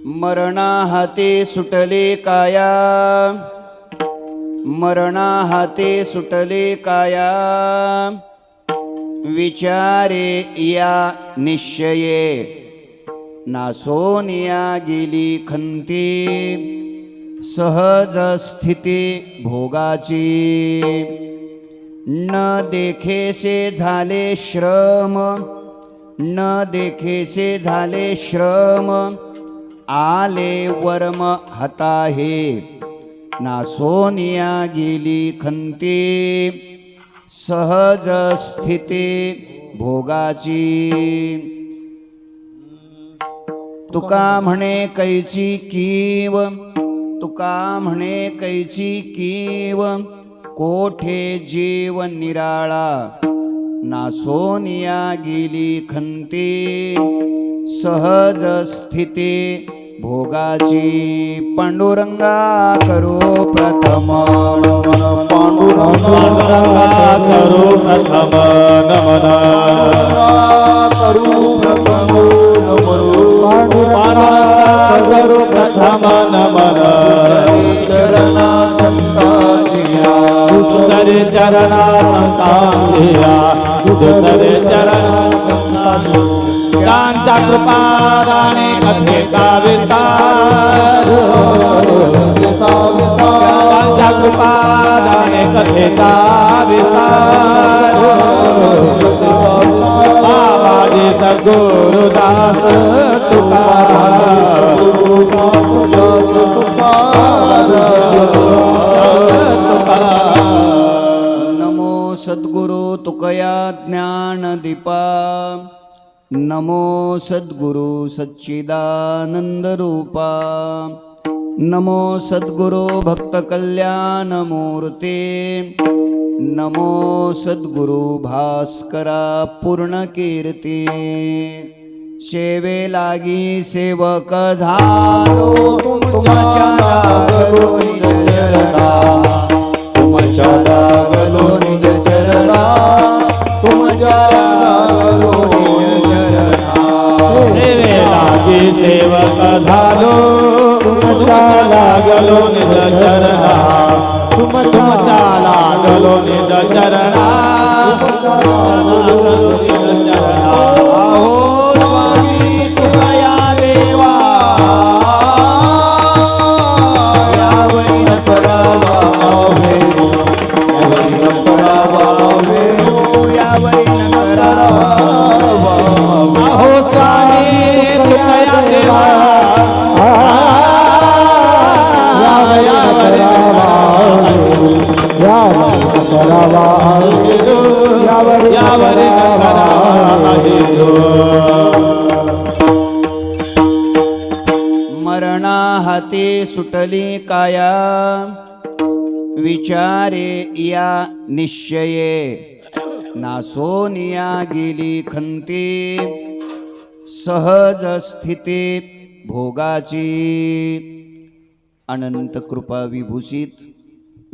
मरणा हाते सुटले काया, मरणा हाते सुटले काया, विचारे या निश्चये, नासोनिया गेली खंती, सहज स्थिती भोगाची, न देखेसे झाले श्रम, न देखेसे झाले श्रम, आले वर्म हताहे, नासोनिया गेली खंती, सहज स्थिती भोगाची. तुका म्हणे कैची कीव, तुका म्हणे कैची कीव, कोठे जीव निराळा, नासोनिया गेली खंती, सहज स्थिती भोगाची. पांडुरंगा करो प्रथम नमन, पांडुरंगा करो प्रथम नमन, करू प्रथम नमन, पांडुरंगा करो प्रथम नमन. चरणा संतांचिया, तुझरे चरणा संतांचिया, तुझरे चरणा संतांचिया, कांता कृपादाने कथेचा विस्तार, कांता कृपादाने कथेचा विस्तार, बाबाजी सद्गुरुदास तुकाराम, नमो सद्गुरु तुकया ज्ञान दीपा, नमो सद्गुरु सच्चिदानंद रूपा, नमो सद्गुरु भक्त कल्याण मूर्ते, नमो सद्गुरु भास्करा पूर्ण कीर्ती. सेवे लागी सेवक झालो, तुमच्या लागलो निज चरणा, तुमच्या लागलो निज चरणा, तुमच्या लागलो निज चरणा. सेवे लागी सेवक झालो, तुमच्या लागलो निज चरणा, तुमच्या लागलो निज चरणा, हो स्वामी तुझ्या देवा, यावरी न करावा भेदो, यावरी न करावा भेदो, यावरी न करावा. अहो स्वामी तुझ्या देवा, मरणा हाती सुटली काया, विचारे या निश्चये, नासोनिया गेली खंती, सहज स्थिती भोगाची. अनंत कृपा विभूषित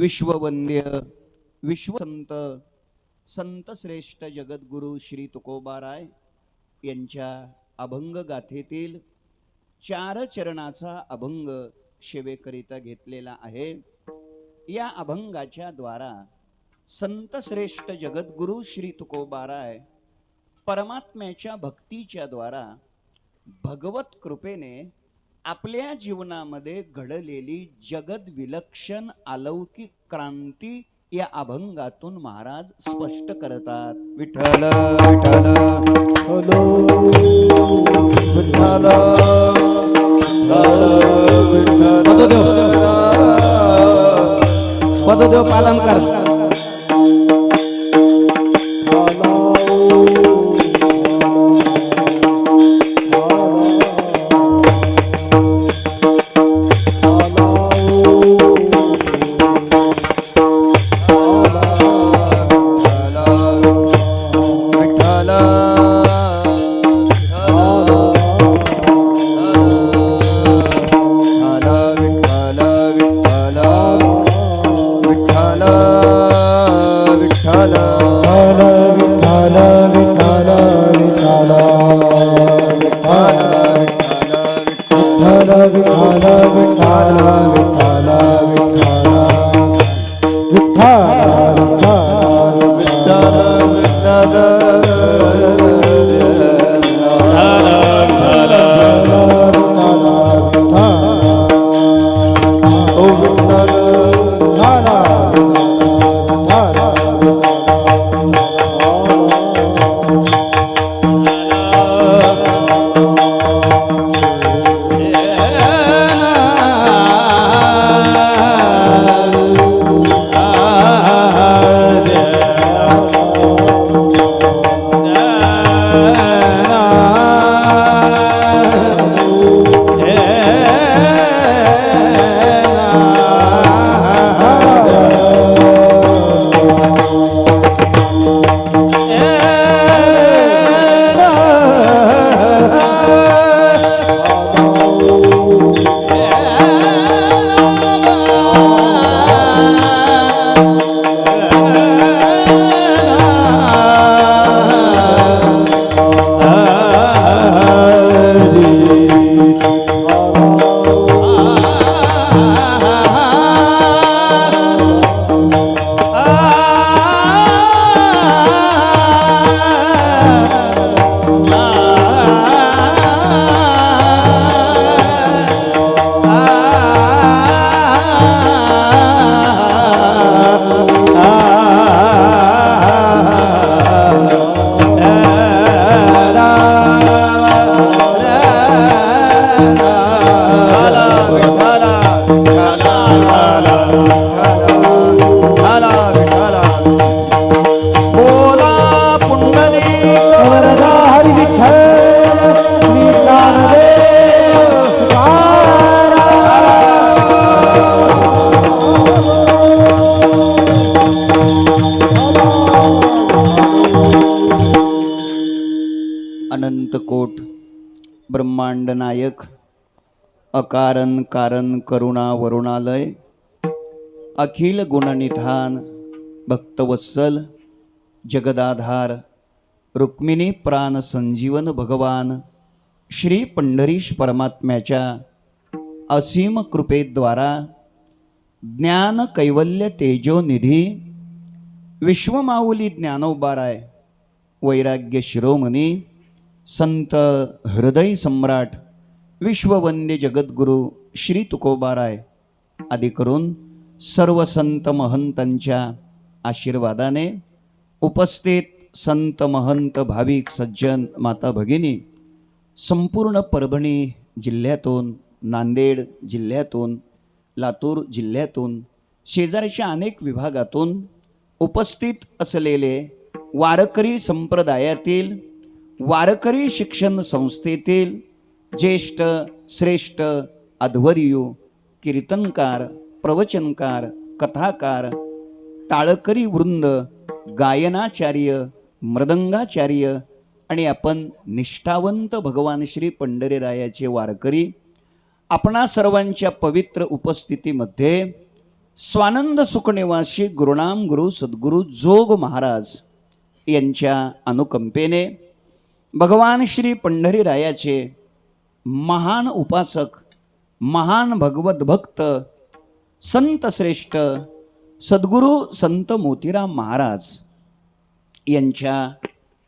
विश्ववंद्य विश्वसंत संत श्रेष्ठ जगद्गुरु श्री तुकोबाराय यांच्या अभंग गाथेतील 4 चरणाचा अभंग सेवेकरिता घेतलेला आहे. या अभंगाच्या द्वारा संत श्रेष्ठ जगद्गुरु श्री तुकोबाराय परमात्म्याच्या भक्तीच्या द्वारा भगवत कृपेने आपल्या जीवनामध्ये घडलेली जगद विलक्षण अलौकिक क्रांती या अभंगातून महाराज स्पष्ट करतात. विठ्ठल विठ्ठल विठ्ठल पददेव पालन कर. विठ्ठल अनंतकोट ब्रह्मांड नायक अकारण कारण करुणा वरुणालय अखिल गुणनिधान भक्तवत्सल जगदाधार रुक्मिणी प्राण संजीवन भगवान श्री पंढरीश परमात्म्याच्या असीम कृपेद्वारा ज्ञान कैवल्य तेजोनिधी विश्वमाऊली ज्ञानोबाराय वैराग्य शिरोमणी संत हृदय सम्राट विश्ववंद्य जगद्गुरु श्री तुकोबाराय आदी करून सर्व संत महंतांच्या आशीर्वादाने उपस्थित संत महंत भाविक सज्जन माता भगिनी संपूर्ण परभणी जिल्ह्यातून नांदेड जिल्ह्यातून लातूर जिल्ह्यातून शेजारच्या अनेक विभागातून उपस्थित असलेले वारकरी संप्रदायातील वारकरी शिक्षण संस्थेतील ज्येष्ठ श्रेष्ठ अध्वर्यू कीर्तनकार प्रवचनकार कथाकार टाळकरी वृंद गायनाचार्य मृदंगाचार्य आणि आपण निष्ठावंत भगवान श्री पंढरीरायाचे वारकरी आपणा सर्वांच्या पवित्र उपस्थितीमध्ये स्वानंद सुखनिवासी गुरुनाम गुरु सद्गुरु जोग महाराज यांच्या अनुकंपेने भगवान श्री पंढरीरायाचे महान उपासक महान भगवत भक्त संत श्रेष्ठ सद्गुरु संत मोतीराम महाराज यांच्या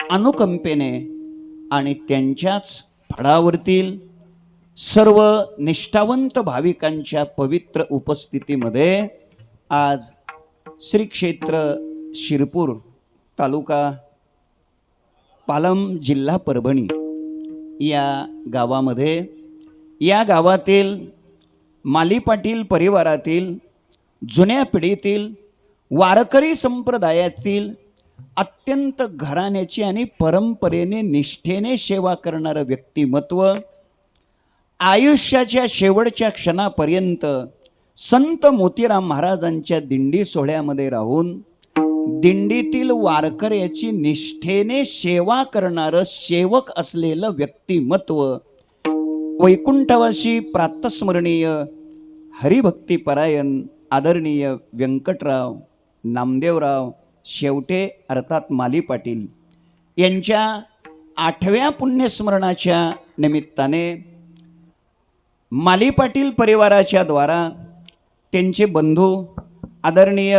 अनुकंपेने आणि त्यांच्याच फळावरतील सर्व निष्ठावंत भाविकांच्या पवित्र उपस्थितीमध्ये आज श्री क्षेत्र शिरपूर तालुका पालम जिल्हा परभणी या गावामध्ये या गावातील माली पाटील परिवारातील जुन्या पिढीतील वारकरी संप्रदायातील अत्यंत घराण्याची आणि परंपरेने निष्ठेने सेवा करणारं व्यक्तिमत्व आयुष्याच्या शेवटच्या क्षणापर्यंत संत मोतीराम महाराजांच्या दिंडी सोहळ्यामध्ये राहून दिंडीतील वारकऱ्याची निष्ठेने सेवा करणारं सेवक असलेलं व्यक्तिमत्व वैकुंठवासी प्रातस्मरणीय हरिभक्तीपरायण आदरणीय व्यंकटराव नामदेवराव शेवटे अर्थात माली पाटील यांच्या 8व्या पुण्यस्मरणाच्या निमित्ताने माली पाटील परिवाराच्या द्वारा त्यांचे बंधू आदरणीय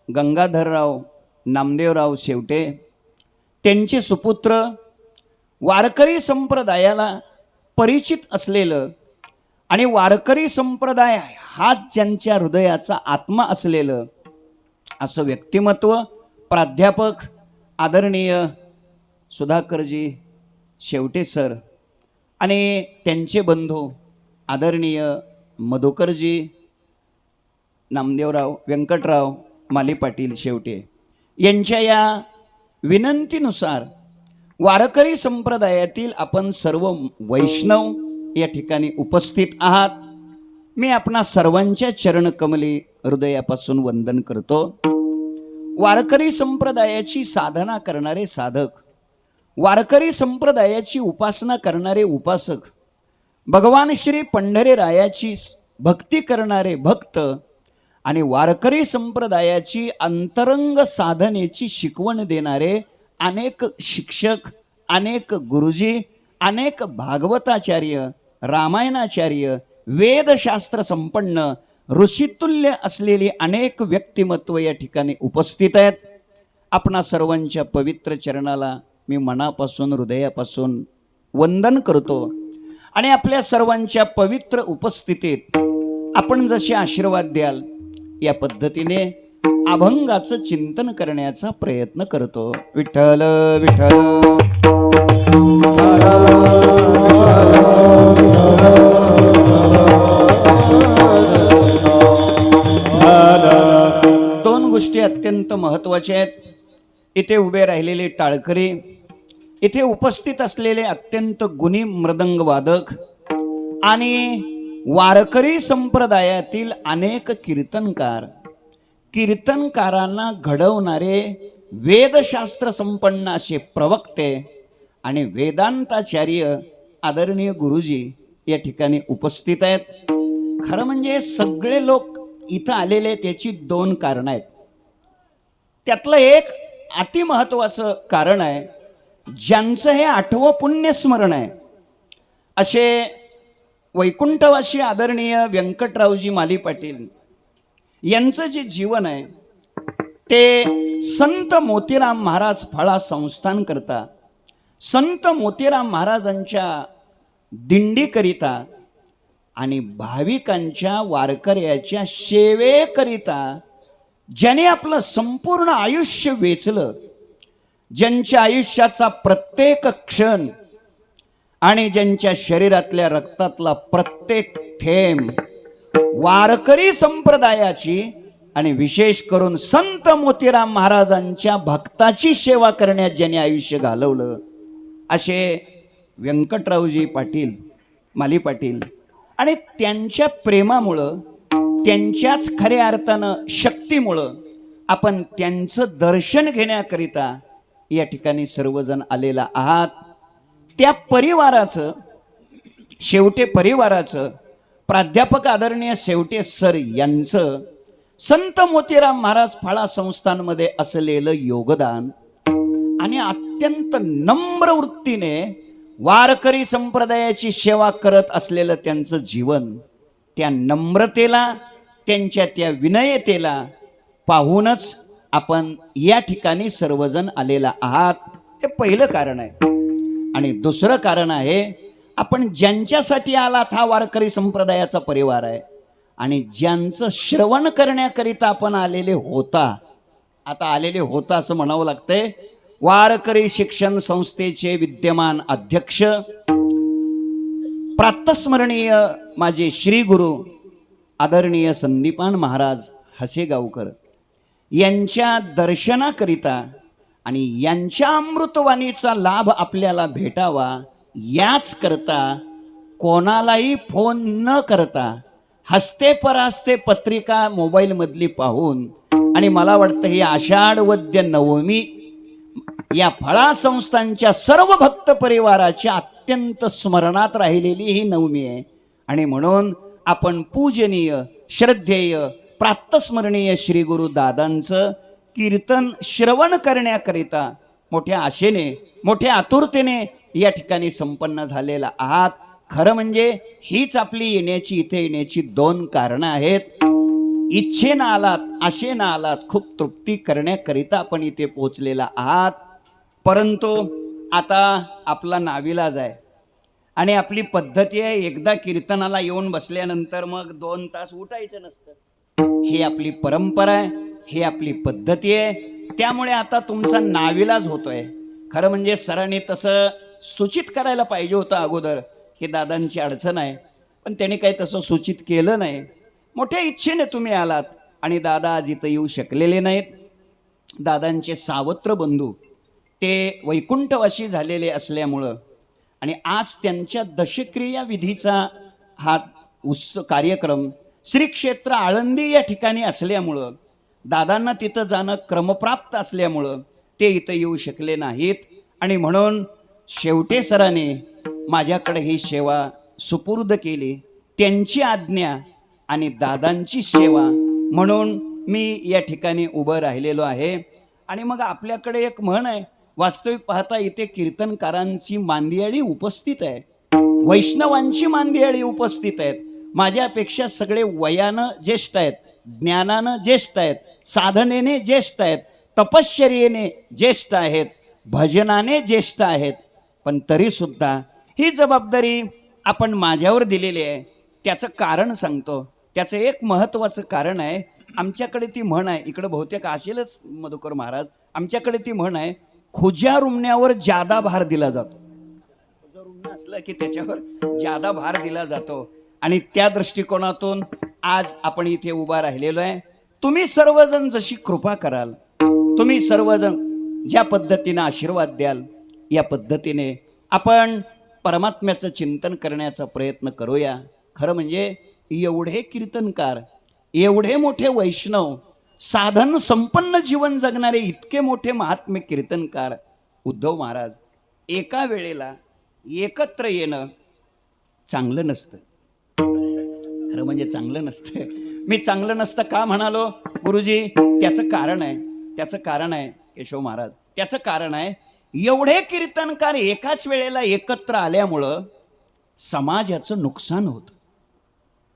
गंगाधरराव नामदेवराव शेवटे, त्यांचे सुपुत्र, वारकरी संप्रदायाला परिचित असलेलं आणि वारकरी संप्रदाय हाच ज्यांच्या हृदयाचा आत्मा असलेलं असं व्यक्तिमत्व प्राध्यापक आदरणीय सुधाकरजी शेवटे सर आणि त्यांचे बंधू आदरणीय मधुकरजी नामदेवराव व्यंकटराव माली पाटील शेवटे यांच्या या विनंतीनुसार वारकरी संप्रदायातील आपण सर्व वैष्णव या ठिकाणी उपस्थित आहात. मी आपणा सर्वांच्या चरणकमली हृदयापासून वंदन करतो. वारकरी संप्रदायाची साधना करणारे साधक, वारकरी संप्रदायाची उपासना करणारे उपासक, भगवान श्री पंढरीरायाची भक्ती करणारे भक्त आणि वारकरी संप्रदायाची अंतरंग साधनेची शिकवण देणारे अनेक शिक्षक, अनेक गुरुजी, अनेक भागवताचार्य, रामायणाचार्य, वेदशास्त्र संपन्न ऋषितुल्य असलेली अनेक व्यक्तिमत्व या ठिकाणी उपस्थित आहेत. आपणा सर्वांच्या पवित्र चरणाला मी मनापासून हृदयापासून वंदन करतो आणि आपल्या सर्वांच्या पवित्र उपस्थितीत आपण जसे आशीर्वाद द्याल या पद्धतीने अभंगाचं चिंतन करण्याचा प्रयत्न करतो. विठ्ठल विठ्ठल. दोन गोष्टी अत्यंत महत्त्वाच्या आहेत. इथे उभे राहिलेले टाळकरी, इथे उपस्थित असलेले अत्यंत गुणी मृदंग वादक आणि वारकरी संप्रदायातील अनेक कीर्तनकार, कीर्तनकारांना घडवणारे वेदशास्त्र संपन्न असे प्रवक्ते आणि वेदांताचार्य आदरणीय गुरुजी या ठिकाणी उपस्थित आहेत. खरं म्हणजे सगळे लोक इथं आलेले त्याची दोन कारणं आहेत. त्यातलं एक अतिमहत्वाचं कारण आहे, ज्यांचं हे 8वं पुण्यस्मरण आहे असे वैकुंठवासी आदरणीय व्यंकटरावजी माली पाटील यांचं जे जीवन आहे ते संत मोतीराम महाराज फळा संस्थान करता, संत मोतीराम महाराजांच्या दिंडीकरिता आणि भाविकांच्या वारकऱ्याच्या सेवेकरिता ज्याने आपलं संपूर्ण आयुष्य वेचलं, ज्यांच्या आयुष्याचा प्रत्येक क्षण आणि ज्यांच्या शरीरातल्या रक्तातला प्रत्येक थेंब वारकरी संप्रदायाची आणि विशेष करून संत मोतीराम महाराजांच्या भक्ताची सेवा करण्यात ज्यांनी आयुष्य घालवलं असे व्यंकटरावजी पाटील माली पाटील आणि त्यांच्या प्रेमामुळं, त्यांच्याच खऱ्या अर्थानं शक्तीमुळं आपण त्यांचं दर्शन घेण्याकरिता या ठिकाणी सर्वजण आलेला आहात. त्या परिवाराचं, शेवटे परिवाराचं, प्राध्यापक आदरणीय शेवटे सर यांचं संत मोतीराम महाराज फाळा संस्थानमध्ये असलेलं योगदान आणि अत्यंत नम्र वृत्तीने वारकरी संप्रदायाची सेवा करत असलेलं त्यांचं जीवन, त्या नम्रतेला, त्यांच्या त्या विनयतेला पाहूनच आपण या ठिकाणी सर्वजण आलेला आहात. हे पहिलं कारण आहे. आणि दुसरं कारण आहे, आपण ज्यांच्यासाठी आलात हा वारकरी संप्रदायाचा परिवार आहे आणि ज्यांचं श्रवण करण्याकरिता आपण आलेले होता, आता आलेले होता असं म्हणावं लागतंय, वारकरी शिक्षण संस्थेचे विद्यमान अध्यक्ष प्रातस्मरणीय माझे श्री गुरु आदरणीय संदीपान महाराज हसेगावकर यांच्या दर्शनाकरिता आणि यांच्या अमृतवाणीचा लाभ आपल्याला भेटावा याच करता कोणालाही फोन न करता हस्ते परास्ते पत्रिका मोबाईलमधली पाहून, आणि मला वाटतं ही आषाढ वद्य नवमी या फळा संस्थांच्या सर्व भक्त परिवाराच्या अत्यंत स्मरणात राहिलेली ही नवमी आहे. आणि म्हणून आपण पूजनीय श्रद्धेय प्रातस्मरणीय श्री गुरु दादांचं कीर्तन श्रवण करण्याकरिता मोठ्या आशेने, मोठ्या आतुरतेने या ठिकाणी संपन्न झालेला आहात. खरं म्हणजे हीच आपली येण्याची, इथे येण्याची दोन कारणं आहेत. इच्छेनं आलात, आशेनं आलात, खूप तृप्ती करण्याकरिता आपण इथे पोचलेला आहात. परंतु आता आपला नाविलाज आहे आणि आपली पद्धती आहे, एकदा कीर्तनाला येऊन बसल्यानंतर मग 2 तास उठायचं नसतं. ही आपली परंपरा आहे, ही आपली पद्धती आहे. त्यामुळे आता तुमचा नाविलाज होतोय. खरं म्हणजे सरांनी तसं सूचित करायला पाहिजे होतं अगोदर की दादांची अडचण आहे, पण त्यांनी काही तसं सूचित केलं नाही. मोठ्या इच्छेने तुम्ही आलात आणि दादा आज इथं येऊ शकलेले नाहीत. दादांचे सावत्र बंधू ते वैकुंठवासी झालेले असल्यामुळं आणि आज त्यांच्या दशक्रिया विधीचा हा कार्यक्रम श्री क्षेत्र आळंदी या ठिकाणी असल्यामुळं, दादांना तिथं जाणं क्रमप्राप्त असल्यामुळं ते इथं येऊ शकले नाहीत. आणि म्हणून शेवटे सरांनी माझ्याकडे ही सेवा सुपूर्द केली. त्यांची आज्ञा आणि दादांची सेवा म्हणून मी या ठिकाणी उभं राहिलेलो आहे. आणि मग आपल्याकडे एक म्हण आहे, वास्तविक पाहता इथे कीर्तनकारांची मांदियाळी उपस्थित आहे, वैष्णवांची मांदियाळी उपस्थित आहेत. माझ्यापेक्षा सगळे वयानं ज्येष्ठ आहेत, ज्ञानानं ज्येष्ठ आहेत, साधनेने ज्येष्ठ आहेत, तपश्चर्येने ज्येष्ठ आहेत, भजनाने ज्येष्ठ आहेत. पण तरीसुद्धा ही जबाबदारी आपण माझ्यावर दिलेली आहे. त्याचं कारण सांगतो. त्याचं एक महत्त्वाचं कारण आहे. आमच्याकडे ती म्हण आहे, इकडं बहुतेक असेलच मधुकर महाराज, आमच्याकडे ती म्हण आहे, खुज्या रुमण्यावर जादा भार दिला जातो. खुजा रुमणं असलं की त्याच्यावर जादा भार दिला जातो. आणि त्या दृष्टिकोनातून आज आपण इथे उभा राहिलेलो आहे. तुम्ही सर्वजण जशी कृपा कराल, तुम्ही सर्वजण ज्या पद्धतीने आशीर्वाद द्याल, या पद्धतीने आपण परमात्म्याचं चिंतन करण्याचा प्रयत्न करूया. खरं म्हणजे एवढे कीर्तनकार, एवढे मोठे वैष्णव, साधन संपन्न जीवन जगणारे इतके मोठे महात्मे कीर्तनकार उद्धव महाराज एका वेळेला एकत्र येणं चांगलं नसतं. खरं म्हणजे चांगलं नसतं. मी चांगलं नसतं का म्हणालो गुरुजी? त्याचं कारण आहे, त्याचं कारण आहे केशव महाराज, त्याचं कारण आहे, एवढे कीर्तनकार एकाच वेळेला एकत्र आल्यामुळं समाजाचं नुकसान होतं.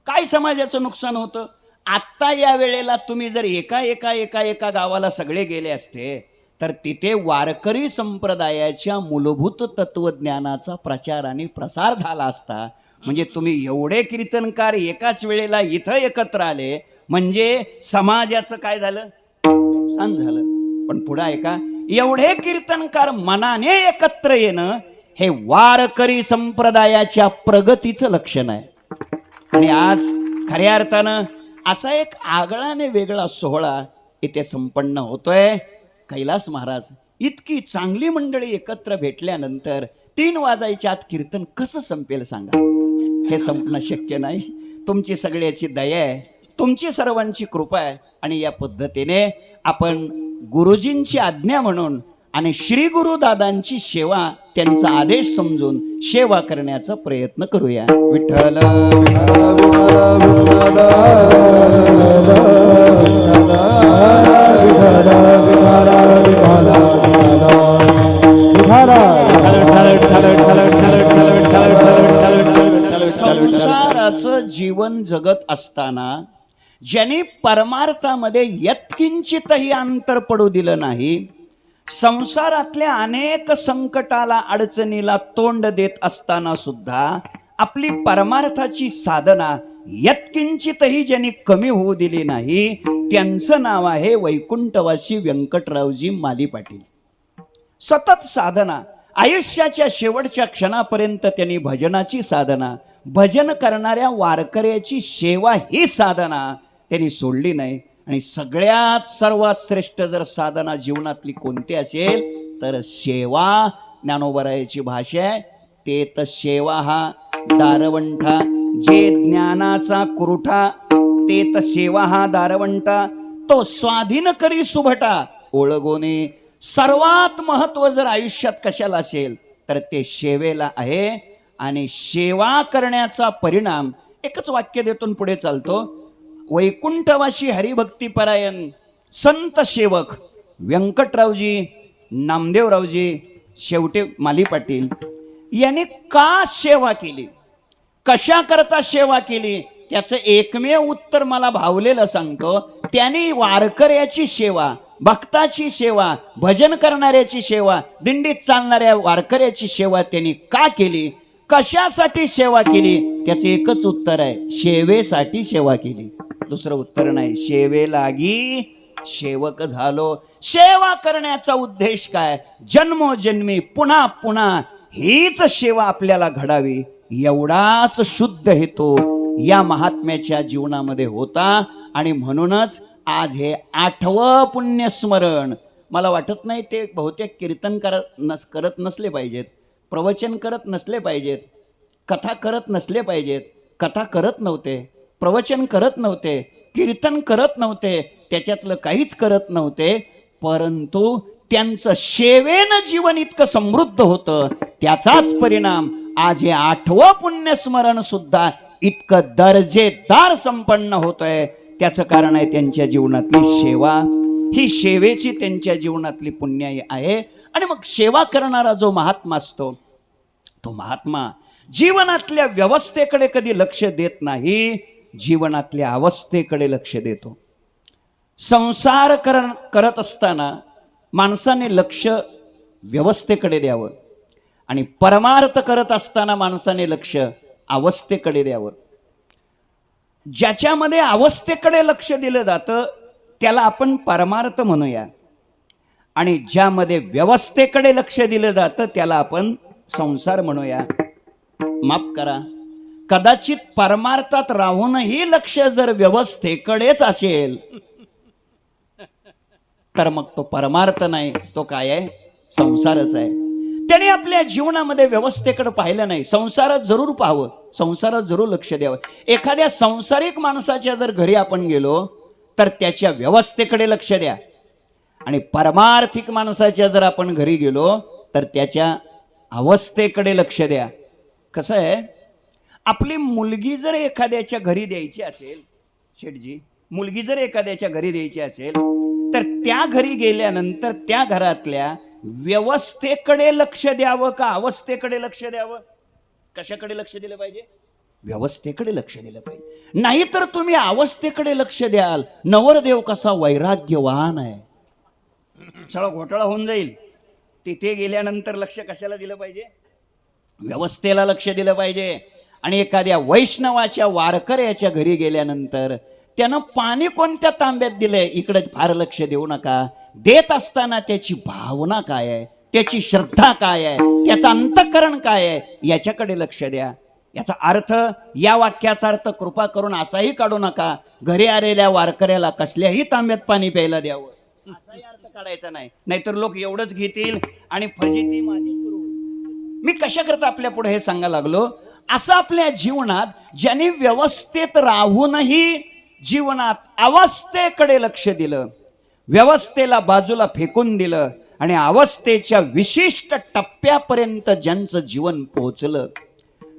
काय समाजाचं नुकसान होतं? आत्ता या वेळेला तुम्ही जर एका गावाला सगळे गेले असते तर तिथे वारकरी संप्रदायाच्या मूलभूत तत्वज्ञानाचा प्रचार आणि प्रसार झाला असता. म्हणजे तुम्ही एवढे कीर्तनकार एकाच वेळेला इथं एकत्र आले म्हणजे समाजाचं काय झालं? नुकसान झालं. पण पुढं ऐका, एवढे कीर्तनकार मनाने एकत्र येणं हे वारकरी संप्रदायाच्या प्रगतीचं लक्षण आहे. आणि आज खऱ्या अर्थानं असा एक आगळाने वेगळा सोहळा इथे संपन्न होतोय. कैलास महाराज इतकी चांगली मंडळी एकत्र भेटल्यानंतर 3 वाजायच्या आत कीर्तन कसं संपेल सांगा? हे संपणं शक्य नाही. तुमची सगळ्याची दया आहे, तुमची सर्वांची कृपा आहे. आणि या पद्धतीने आपण गुरुजींची आज्ञा म्हणून आणि श्री गुरुदादांची सेवा, त्यांचा आदेश समजून सेवा करण्याचा प्रयत्न करूया. विठ्ठल संसाराचं जीवन जगत असताना ज्यांनी परमार्थामध्ये यत्किंचितही अंतर पडू दिलं नाही, संसारातल्या अनेक संकटाला अडचणीला तोंड देत असताना सुद्धा आपली परमार्थाची साधना यत्किंचितही ज्यांनी कमी होऊ दिली नाही, त्यांचं नाव आहे वैकुंठवासी व्यंकटरावजी माली पाटील. सतत साधना, आयुष्याच्या शेवटच्या क्षणापर्यंत त्यांनी भजनाची साधना, भजन करणाऱ्या वारकऱ्याची सेवा ही साधना त्यांनी सोडली नाही. आणि सगळ्यात सर्वात श्रेष्ठ जर साधना जीवनातली कोणती असेल तर सेवा. ज्ञानोबरायाची भाषा आहे, ते तर सेवा हा दारवंठा, जे ज्ञानाचा कुरुठा ते तर सेवा हा दारवंटा, तो स्वाधीन करी सुभटा ओळगोने. सर्वात महत्व जर आयुष्यात कशाला असेल तर ते सेवेला आहे. आणि सेवा करण्याचा परिणाम एकच वाक्य देतून पुढे चालतो. वैकुंठवासी हरिभक्तीपरायण संत सेवक व्यंकटरावजी नामदेवरावजी शेवटे माली पाटील यांनी का सेवा केली? कशा करता सेवा केली त्याचं एकमेव उत्तर मला भावलेलं सांगतो. त्याने वारकऱ्याची सेवा, भक्ताची सेवा, भजन करणाऱ्याची सेवा, दिंडीत चालणाऱ्या वारकऱ्याची सेवा त्यांनी का केली, कशासाठी सेवा केली, त्याचं एकच उत्तर आहे, सेवेसाठी सेवा केली. दुसरं उत्तर नाही. सेवेलागी सेवक झालो. सेवा करण्याचा उद्देश काय? जन्मोजन्मी पुन्हा पुन्हा हीच सेवा आपल्याला घडावी, एवढाच शुद्ध हेतू या महात्म्याच्या जीवनामध्ये होता. आणि म्हणूनच आज हे 8वं पुण्यस्मरण. मला वाटत नाही ते बहुतेक कीर्तन करत नसले पाहिजेत, प्रवचन करत नसले पाहिजेत, कथा करत नसले पाहिजेत. कथा करत नव्हते, प्रवचन करत नव्हते, कीर्तन करत नव्हते, त्याच्यातलं काहीच करत नव्हते, परंतु त्यांचं सेवेनं जीवन इतकं समृद्ध होतं. त्याचाच परिणाम आज हे 8वं पुण्यस्मरण सुद्धा इतकं दर्जेदार संपन्न होतंय. त्याचं कारण आहे त्यांच्या जीवनातली सेवा. ही सेवेची त्यांच्या जीवनातली पुण्य आहे. आणि मग सेवा करणारा जो महात्मा असतो, तो महात्मा जीवनातल्या व्यवस्थेकडे कधी लक्ष देत नाही, जीवनातल्या अवस्थेकडे लक्ष देतो. संसार करत असताना माणसाने लक्ष व्यवस्थेकडे द्यावं आणि परमार्थ करत असताना माणसाने लक्ष अवस्थेकडे द्यावं. ज्याच्यामध्ये अवस्थेकडे लक्ष दिलं जातं त्याला आपण परमार्थ म्हणूया, आणि ज्यामध्ये व्यवस्थेकडे लक्ष दिलं जातं त्याला आपण संसार म्हणूया. माफ करा, कदाचित परमार्थात राहूनही लक्ष जर व्यवस्थेकडेच असेल तर मग तो परमार्थ नाही, तो काय आहे? संसारच आहे. त्याने आपल्या जीवनामध्ये व्यवस्थेकडे पाहिलं नाही. संसारात जरूर पाहावं, संसारात जरूर लक्ष द्यावं. एखाद्या संसारिक माणसाच्या जर घरी आपण गेलो तर त्याच्या व्यवस्थेकडे लक्ष द्या, आणि परमार्थिक माणसाच्या जर आपण घरी गेलो तर त्याच्या अवस्थेकडे लक्ष द्या. कसं आहे, आपली मुलगी जर एखाद्याच्या घरी द्यायची असेल, शेठजी, मुलगी जर एखाद्याच्या घरी द्यायची असेल तर त्या घरी गेल्यानंतर त्या घरातल्या व्यवस्थेकडे लक्ष द्यावं का अवस्थेकडे लक्ष द्यावं? कशाकडे लक्ष दिलं पाहिजे? व्यवस्थेकडे लक्ष दिलं पाहिजे. नाहीतर तुम्ही अवस्थेकडे लक्ष द्याल, नवरदेव कसा वैराग्यवान आहे, सगळा घोटाळा होऊन जाईल. तिथे गेल्यानंतर लक्ष कशाला दिलं पाहिजे? व्यवस्थेला लक्ष दिलं पाहिजे. आणि एखाद्या वैष्णवाच्या वारकऱ्याच्या घरी गेल्यानंतर त्यानं पाणी कोणत्या तांब्यात दिलंय इकडे फार लक्ष देऊ नका. देत असताना त्याची भावना काय आहे, त्याची श्रद्धा काय आहे, त्याचं अंतःकरण काय आहे, याच्याकडे लक्ष द्या. याचा अर्थ, या वाक्याचा अर्थ कृपा करून असाही काढू नका, घरी आलेल्या वारकऱ्याला कसल्याही तांब्यात पाणी प्यायला द्यावं, असाही अर्थ काढायचा नाही. नाहीतर लोक एवढंच घेतील आणि फजिती माझी सुरू. मी कशा करता आपल्या पुढे हे सांगायला लागलो, असं आपल्या जीवनात ज्यांनी व्यवस्थेत राहूनही जीवनात अवस्थेकडे लक्ष दिलं, व्यवस्थेला बाजूला फेकून दिलं आणि अवस्थेच्या विशिष्ट टप्प्यापर्यंत ज्यांचं जीवन पोहोचलं.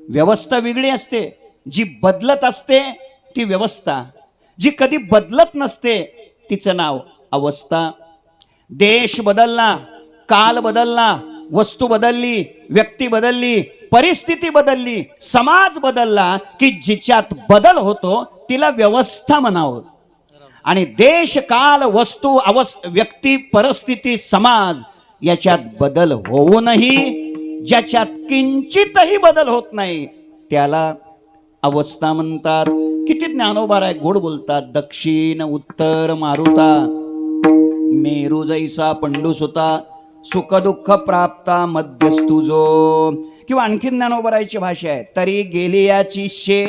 व्यवस्था वेगळी असते, जी बदलत असते ती व्यवस्था, जी कधी बदलत नसते तिचं नाव अवस्था. देश बदलला, काल बदलला, वस्तू बदलली, व्यक्ती बदलली, परिस्थिती बदलली, समाज बदलला की जिच्यात बदल होतो तिला व्यवस्था म्हणावं. आणि देश, काल, वस्तू, व्यक्ती, परिस्थिती, समाज याच्यात बदल होऊनही ज्याच्यात किंचितही बदल होत नाही त्याला अवस्था म्हणतात. किती ज्ञानोबा आहे, गोड बोलतात. दक्षिण उत्तर मारुता, मेरू जैसा पंडुसुता, सुख दुःख प्राप्ता मध्यस्थू जो. किंवा आणखीन ज्ञानोबरायची भाषा आहे, तरी गेली याची शे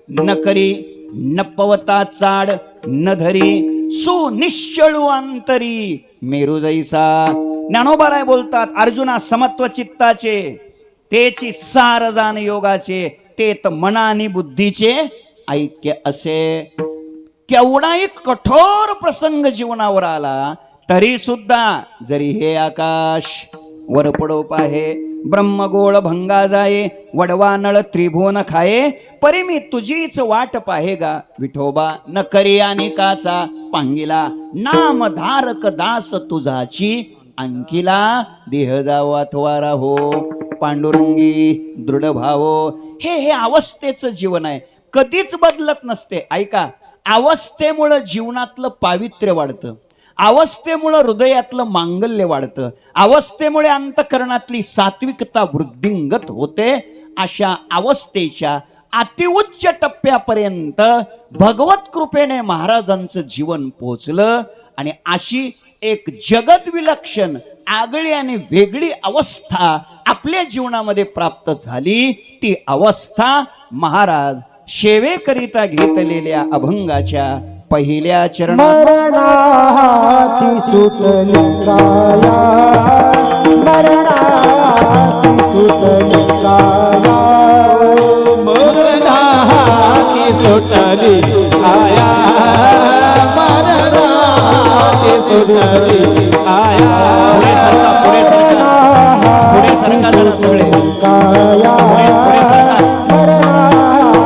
न करी, न पवता चाड न धरी, सुनिश्चळू अंतरी मेरू जैसा. ज्ञानोबराय बोलतात, अर्जुना समत्व चित्ताचे, तेची सार जाण योगाचे, ते त मना आणि बुद्धीचे ऐक्य असे. केवढाही कठोर प्रसंग जीवनावर आला तरी सुद्धा, जरी हे आकाश वर पडो पाहे, ब्रह्मगोळ भंगा जाये, वडवा नळ त्रिभुवन खाये, परी मी तुझीच वाट पाहेगा विठोबा, न करी अनिकाचा पांगिला, नाम धारक दास तुझाची अंकिला, देह जावा थवारा हो. पांडुरंगी दृढ भावो. हे अवस्थेचं जीवन आहे, कधीच बदलत नसते. ऐका, अवस्थेमुळं जीवनातलं पावित्र्य वाढतं, अवस्थेमुळं हृदयातलं मांगल्य वाढतं, अवस्थेमुळे अंतकरणातली सात्विकता वृद्धिंगत होते. अशा अवस्थेच्या अतिउच्च टप्प्यापर्यंत भगवत कृपेने महाराजांचं जीवन पोहोचलं आणि अशी एक जगत विलक्षण आगळी आणि वेगळी अवस्था आपल्या जीवनामध्ये प्राप्त झाली. ती अवस्था महाराज सेवेकरिता घेतलेल्या अभंगाच्या पहिल्या चरणात मरणाहाती सुटली काया, मरणाहाती सुटली काया, मरणाहाती सुटली काया, मरणाहाती सुटली काया. पुढे सरका, पुढे सरका, पुढे सरका जरा सगळे, काया, पुढे सरका.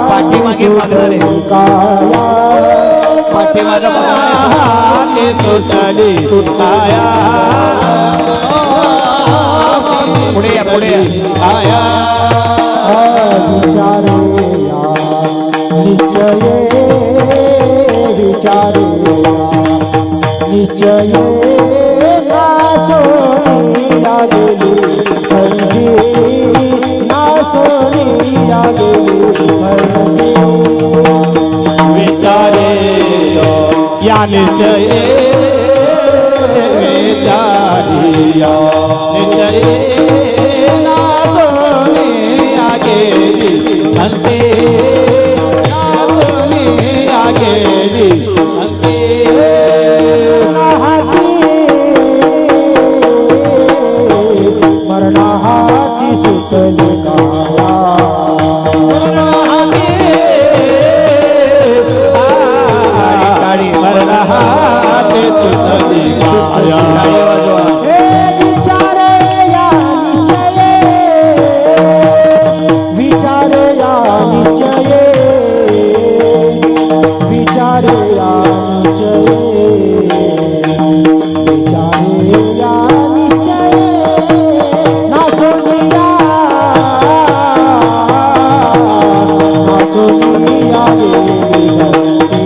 पाठीमागे बघणारे, पाठीमागे बघणारे, सुटली काया, पुढे या, पुढे या. विचारे निश्चय, विचारे निश्चय, नासोनिया गेली हरली, नासोनिया गेली हरली. विचारे या निश्चय, विचारिया निश्चय, नासोनिया गेली हरली, नासोनिया गेली हरली. मरणाहाती सुटली काया, मरणाहाती सुटली काया. विचारे या निश्चय, विचारे या निश्चय, विचारे या निश्चय, विचारे या निश्चय, नासोनिया, नासोनिया गेली हरली,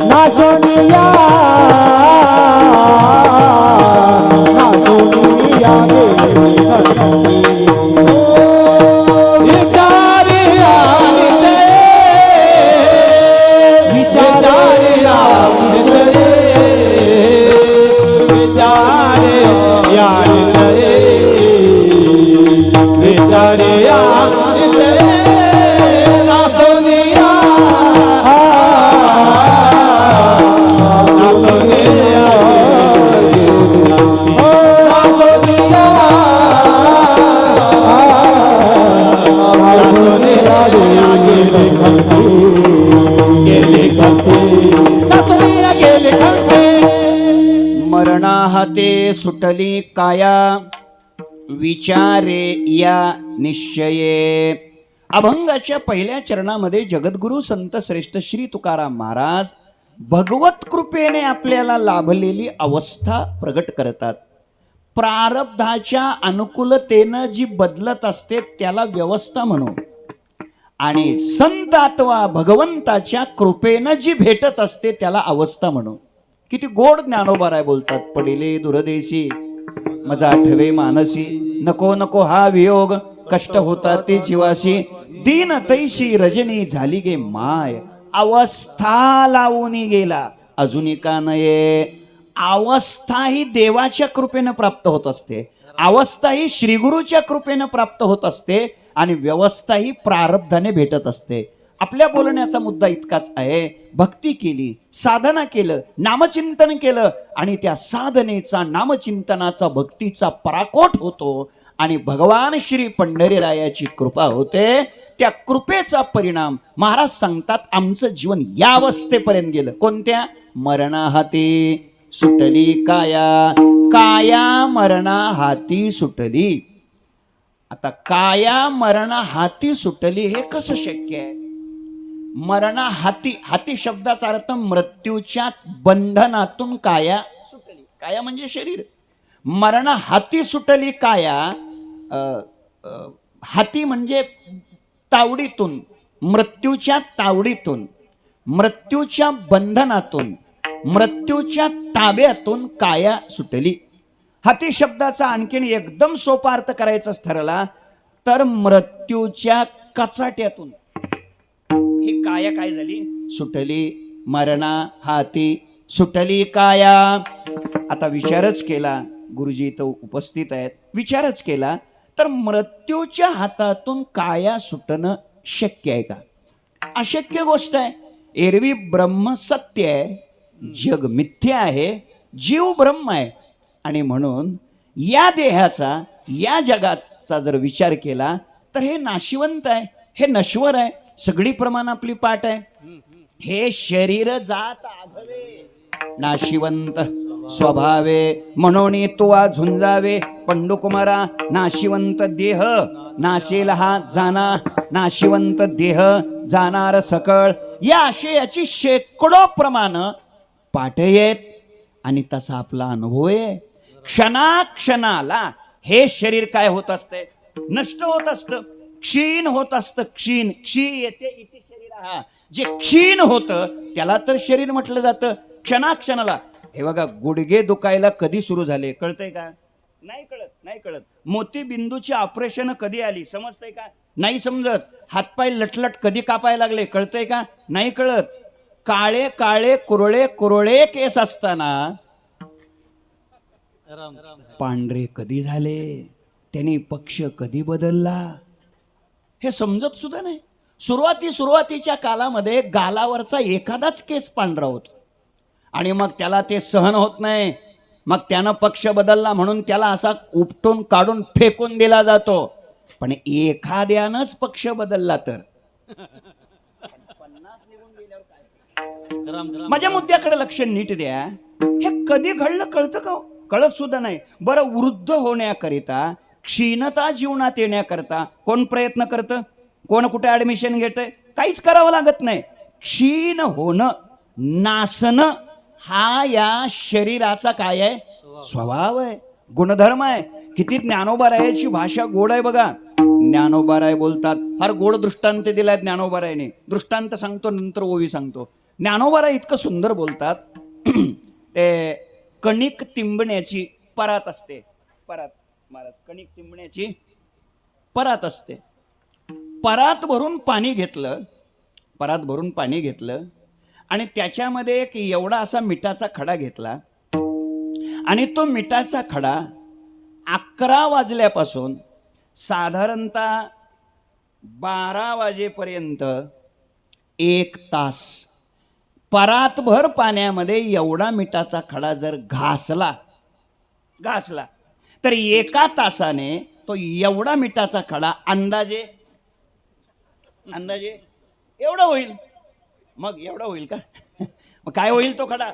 नासोनिया, नासोनिया गेली हरली. विचारे या निश्चय, विचारे या निश्चय, विचारे या निश्चय, विचारे या निश्चय, नासोनिया, नासोनिया गेली, नासोनिया, नासोनिया गेली खंती, गेली खंती, नासोनिया गेली खंती. मरणाहाते सुटली काया, विचारे या निश्चये. अभंगाच्या पहिल्या चरणामध्ये जगद्गुरु संत श्रेष्ठ श्री तुकाराम महाराज भगवत कृपेने आपल्याला लाभलेली अवस्था प्रगट करतात. प्रारब्धाच्या अनुकूलतेनं जी बदलत असते त्याला व्यवस्था म्हणू, आणि संत अथवा भगवंताच्या कृपेनं जी भेटत असते त्याला अवस्था म्हणू. किती गोड ज्ञानोबाराय बोलतात. पडिले दुरदेशी मजा आठवे मानसी, नको नको हा वियोग, कष्ट होता ते जीवाशी, दीन तैशी रजनी झाली गे माय, अवस्था लावून गेला अजून का नये. अवस्था ही देवाच्या कृपेनं प्राप्त होत असते, अवस्था ही श्रीगुरूच्या कृपेनं प्राप्त होत असते, आणि व्यवस्था ही प्रारब्धाने भेटत असते. आपल्या बोलण्याचा मुद्दा इतकाच आहे. भक्ती केली, साधना केलं, नामचिंतन केलं, आणि त्या साधनेचा, नामचिंतनाचा, भक्तीचा पराकोट होतो, आणि भगवान श्री पंढरीरायाची कृपा होते. त्या कृपेचा परिणाम महाराज सांगतात, आमचं जीवन या अवस्थेपर्यंत गेलं. कोणत्या? मरणाहाती सुटली काया, काया मरणा हाती सुटली. आता काया मरणा हाती सुटली हे कसं शक्य आहे? मरणा हाती, हाती शब्दाचा अर्थ मृत्यूच्या बंधनातून काया सुटली. काया म्हणजे शरीर. मरणा हाती सुटली काया, हाती म्हणजे तावडीतून, मृत्यूच्या तावडीतून, मृत्यूच्या बंधनातून, मृत्यूच्या ताब्यातून काया सुटली. हाती शब्दाचा आणखीन एकदम सोपा अर्थ करायचाच ठरला तर मृत्यूच्या कचाट्यातून ही काया काय झाली? सुटली. मरणा हाती सुटली काया. आता विचारच केला, गुरुजी इथं उपस्थित आहेत, विचारच केला तर मृत्यूच्या हातातून काया सुटणं शक्य आहे का? अशक्य गोष्ट आहे. एरवी ब्रह्म सत्य आहे, जग मिथ्या आहे, जीव ब्रह्म आहे. आणि म्हणून या देहाचा, या जगाचा जर विचार केला तर हे नाशिवंत आहे, हे नश्वर आहे, सगळी प्रमाण आपली पाठ आहे. हे शरीर जात आघवे नाशिवंत स्वभावे, म्हणून तू झुंजावे पंडुकुमारा. नाशिवंत देह नाशेल हा जाना, नाशिवंत देह जाणार सकळ. या आशयाची शेकडो प्रमाण पाठ येत आणि तसा आपला अनुभव आहे. क्षणाक्षणाला हे शरीर काय होत असते? नष्ट होत असतं, क्षीण होत असतं. क्षीण क्षी येते इथे शरीर हा, जे क्षीण होतं त्याला तर शरीर म्हटलं जातं. क्षणाक्षणाला हे बघा, गुडघे दुखायला कधी सुरू झाले कळतंय का? नाही कळत, नाही कळत. मोतीबिंदूची ऑपरेशन कधी आली समजतंय का? नाही समजत. हातपाय लटलट कधी कापायला लागले कळतंय का? नाही कळत. काळे काळे कुरळे कुरळे केस असताना पांढरे कधी झाले? त्यांनी पक्ष कधी बदलला? हे समजत सुद्धा नाही. सुरुवातीच्या कालामध्ये गालावरचा एखादाच केस पांढरा होतो आणि मग त्याला ते सहन होत नाही, मग त्यानं पक्ष बदलला म्हणून त्याला असा उपटून काढून फेकून दिला जातो. पण एखाद्यानंच पक्ष बदलला तर माझ्या मुद्द्याकडे लक्ष नीट द्या. हे कधी घडलं कळतं का? कळत सुद्धा नाही. बरं, वृद्ध होण्याकरिता, क्षीणता जीवनात येण्याकरता कोण प्रयत्न करतं? कोण कुठे ऍडमिशन घेतंय? काहीच करावं लागत नाही. क्षीण होणं, नासणं हा या शरीराचा काय आहे? स्वभाव आहे, गुणधर्म आहे. किती ज्ञानोबारायाची भाषा गोड आहे बघा. ज्ञानोबाराय बोलतात, फार गोड दृष्टांत दिलाय ज्ञानोबारायने. दृष्टांत सांगतो नंतर ओवी सांगतो. ज्ञानोबाराय इतकं सुंदर बोलतात. ते कणिक तिंबण्याची परात असते. परात महाराज, कणिक तिंबण्याची परात असते. परात भरून पाणी घेतलं, परात भरून पाणी घेतलं आणि त्याच्यामध्ये एक एवढा असा मिठाचा खडा घेतला आणि तो मिठाचा खडा 11 वाजल्यापासून साधारणतः 12 वाजेपर्यंत 1 तास परातभर पाण्यामध्ये एवढा मिठाचा खडा जर घासला तर 1 तासाने तो एवढा मिठाचा खडा अंदाजे एवढा होईल. मग एवढा होईल का? मग काय होईल? तो खडा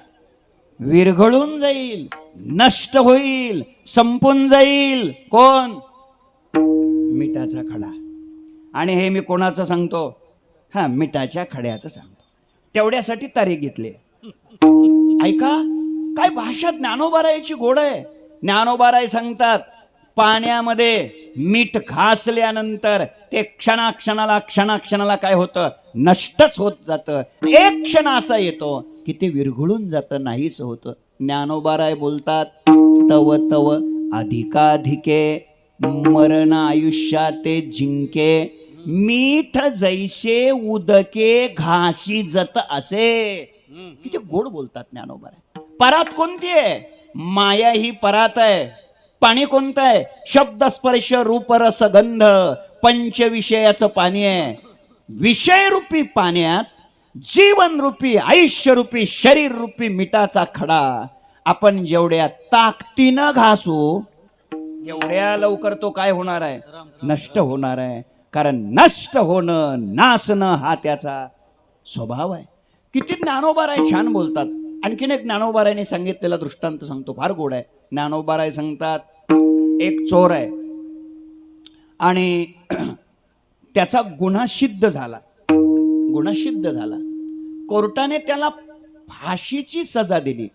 विरघळून जाईल, नष्ट होईल, संपून जाईल. कोण? मिठाचा खडा. आणि हे मी कोणाचं सांगतो? हा, मिठाच्या खड्याचं सांगतो. तेवढ्यासाठी तारीख घेतली. ऐका, काय भाषा ज्ञानोबारायची गोड आहे. ज्ञानोबाराय सांगतात, पाण्यामध्ये मीठ घासल्यानंतर ते क्षणाक्षणाला काय होतं? नष्टच होत जातं. एक क्षण असा येतो की ते विरघळून जातं, नाहीच होतं. ज्ञानोबाराय बोलतात, तव तव अधिकाधिके मरण आयुष्याते जिंके, मीठ जैसे उदके घासी जत असे. किती गोड बोलतात ज्ञानोबाराय. परात कोणती आहे? माया ही परात आहे. पाणी कोणतं आहे? शब्द स्पर्श रूप रस गंध पंचविषयाचं पाणी आहे. विषय रूपी पाण्यात जीवन रूपी, आयुष्य रूपी, शरीर रूपी मिठाचा खडा आपण जेवढ्या ताकदीनं घासू तेवढ्या लवकर तो काय होणार आहे? नष्ट होणार आहे. कारण नष्ट होणं, नासणं हा त्याचा स्वभाव आहे. किती ज्ञानोबाराय छान बोलतात. आणखीन एक ज्ञानोबारायने सांगितलेला दृष्टांत सांगतो, फार गोड आहे. ज्ञानोबाराय सांगतात, एक चोर आहे आणि त्याचा गुन्हा सिद्ध झाला. कोर्टाने त्याला फाशीची सजा दिली.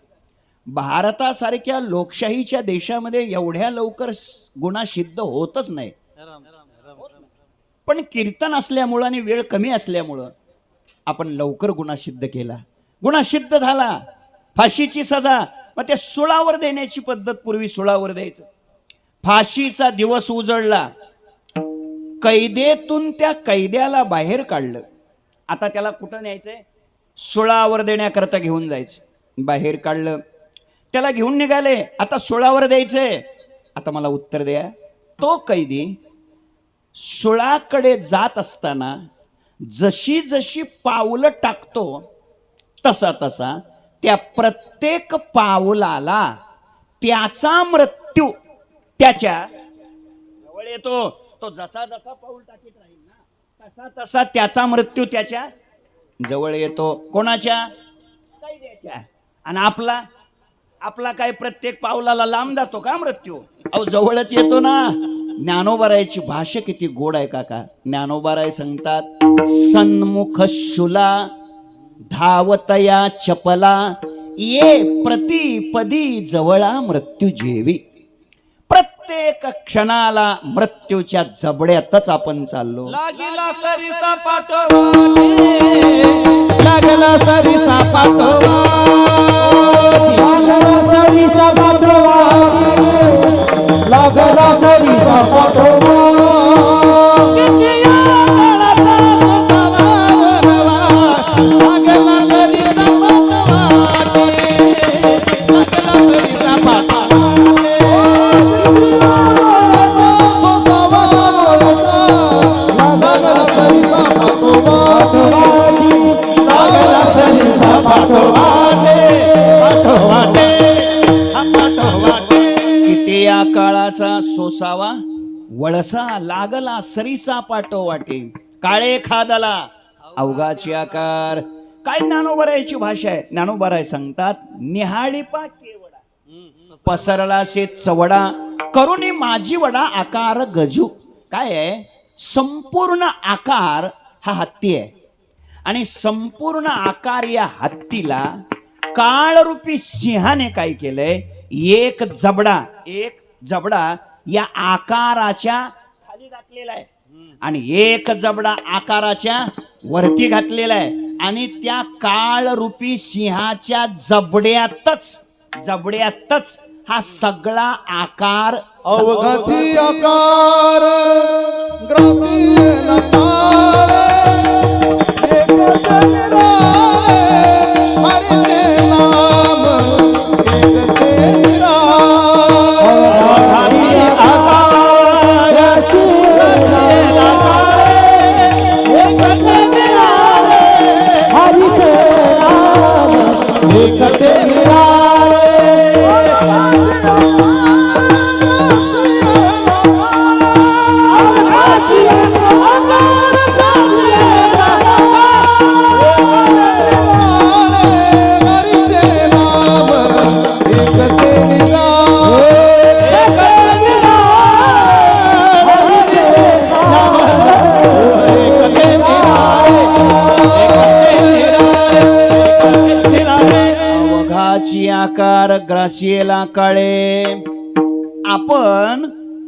भारतासारख्या लोकशाहीच्या देशामध्ये एवढ्या लवकर गुन्हा सिद्ध होतच नाही. पण कीर्तन असल्यामुळं आणि वेळ कमी असल्यामुळं आपण लवकर गुन्हा सिद्ध केला. गुन्हा सिद्ध झाला, फाशीची सजा. मग ते सुळावर देण्याची पद्धत, पूर्वी सुळावर द्यायचं. फाशीचा दिवस उजळला, कैदेतून त्या कैद्याला बाहेर काढलं. आता त्याला कुठं न्यायचंय? सुळावर देण्याकरता घेऊन जायचं. बाहेर काढलं, त्याला घेऊन निघाले. आता सुळावर द्यायचंय. आता मला उत्तर द्या, तो कैदी सुळाकडे जात असताना जशी जशी पावलं टाकतो तसा तसा त्या प्रत्येक पावलाला त्याचा मृत्यू त्याच्या जवळ येतो. तो जसा जसा पाऊल टाकीत राहील ना तसा तसा त्याचा मृत्यू त्याच्या जवळ येतो. कोणाच्या? कैद्याच्या. आणि आपला काय प्रत्येक पावलाला लांब जातो का मृत्यू? अहो जवळच येतो ना. ज्ञानोबारायची भाषा किती गोड आहे काका. ज्ञानोबाराय सांगतात, सन्मुख शुला धावतया चपला ये प्रतिपदी जवळा मृत्यू जेवी. प्रत्येक क्षणाला मृत्यूच्या जबड्यातच आपण चाललो. लागिला सरीसा पाठवाटे, लागला सरीसा पाठवा, लागला सरीसा पाठवा, लागला सरीसा पाठवा. किती या काळाचा सोसावा वळसा, लागला सरीसा पाठोवाटे. काळे खादला अवघाची आकार. काय ज्ञानोबारायची भाषा आहे. ज्ञानोबाराय सांगतात, निहाळीपा केवडा पसरला से चवडा करुणी माझी वडा आकार गजू. काय आहे? संपूर्ण आकार हा हत्ती आहे आणि संपूर्ण आकार या हत्तीला काळरूपी सिंहाने काय केलंय? एक जबडा या आकाराच्या खाली घातलेला आहे आणि एक जबडा आकाराच्या वरती घातलेला आहे. आणि त्या काळरूपी सिंहाच्या जबड्यातच हा सगळा आकार अवघाची आकार ग्रासी नकाळे, एक निराळे, हरिचे नाम एक ते निराळे. हरी आकार शिवचे लागाळे, एकटे निराळे, हरीचे नाम एकटे निराळे. अवघाची आकार ग्रासिएला काळे. आपण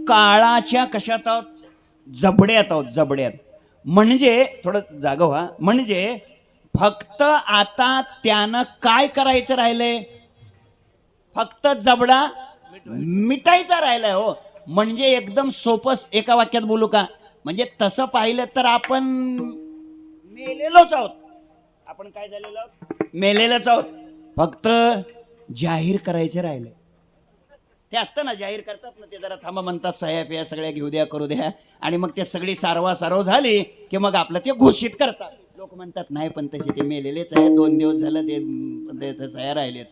काळाच्या कशात आहोत? जबड्यात आहोत. जबड्यात म्हणजे थोडं जागा व्हा. म्हणजे फक्त आता त्यानं काय करायचं राहिलंय? फक्त जबडा मिटायचा राहिलाय. हो म्हणजे एकदम सोपं एका वाक्यात बोलू का? म्हणजे तसं पाहिलं तर आपण मेलेलोच आहोत. आपण काय झालेलो आहोत? मेलेलोच आहोत. फक्त जाहीर करायचं राहिलंय. ते असतं ना, जाहीर करतात ना, ते जरा थांबा म्हणतात, साहेब या सगळ्या घेऊ द्या, करू द्या. आणि मग ते सगळी सारवा झाली की मग आपलं ते घोषित करतात. लोक म्हणतात नाही पण तसे ते मेलेलेच आहे, 2 दिवस झालं ते सह्या राहिलेत.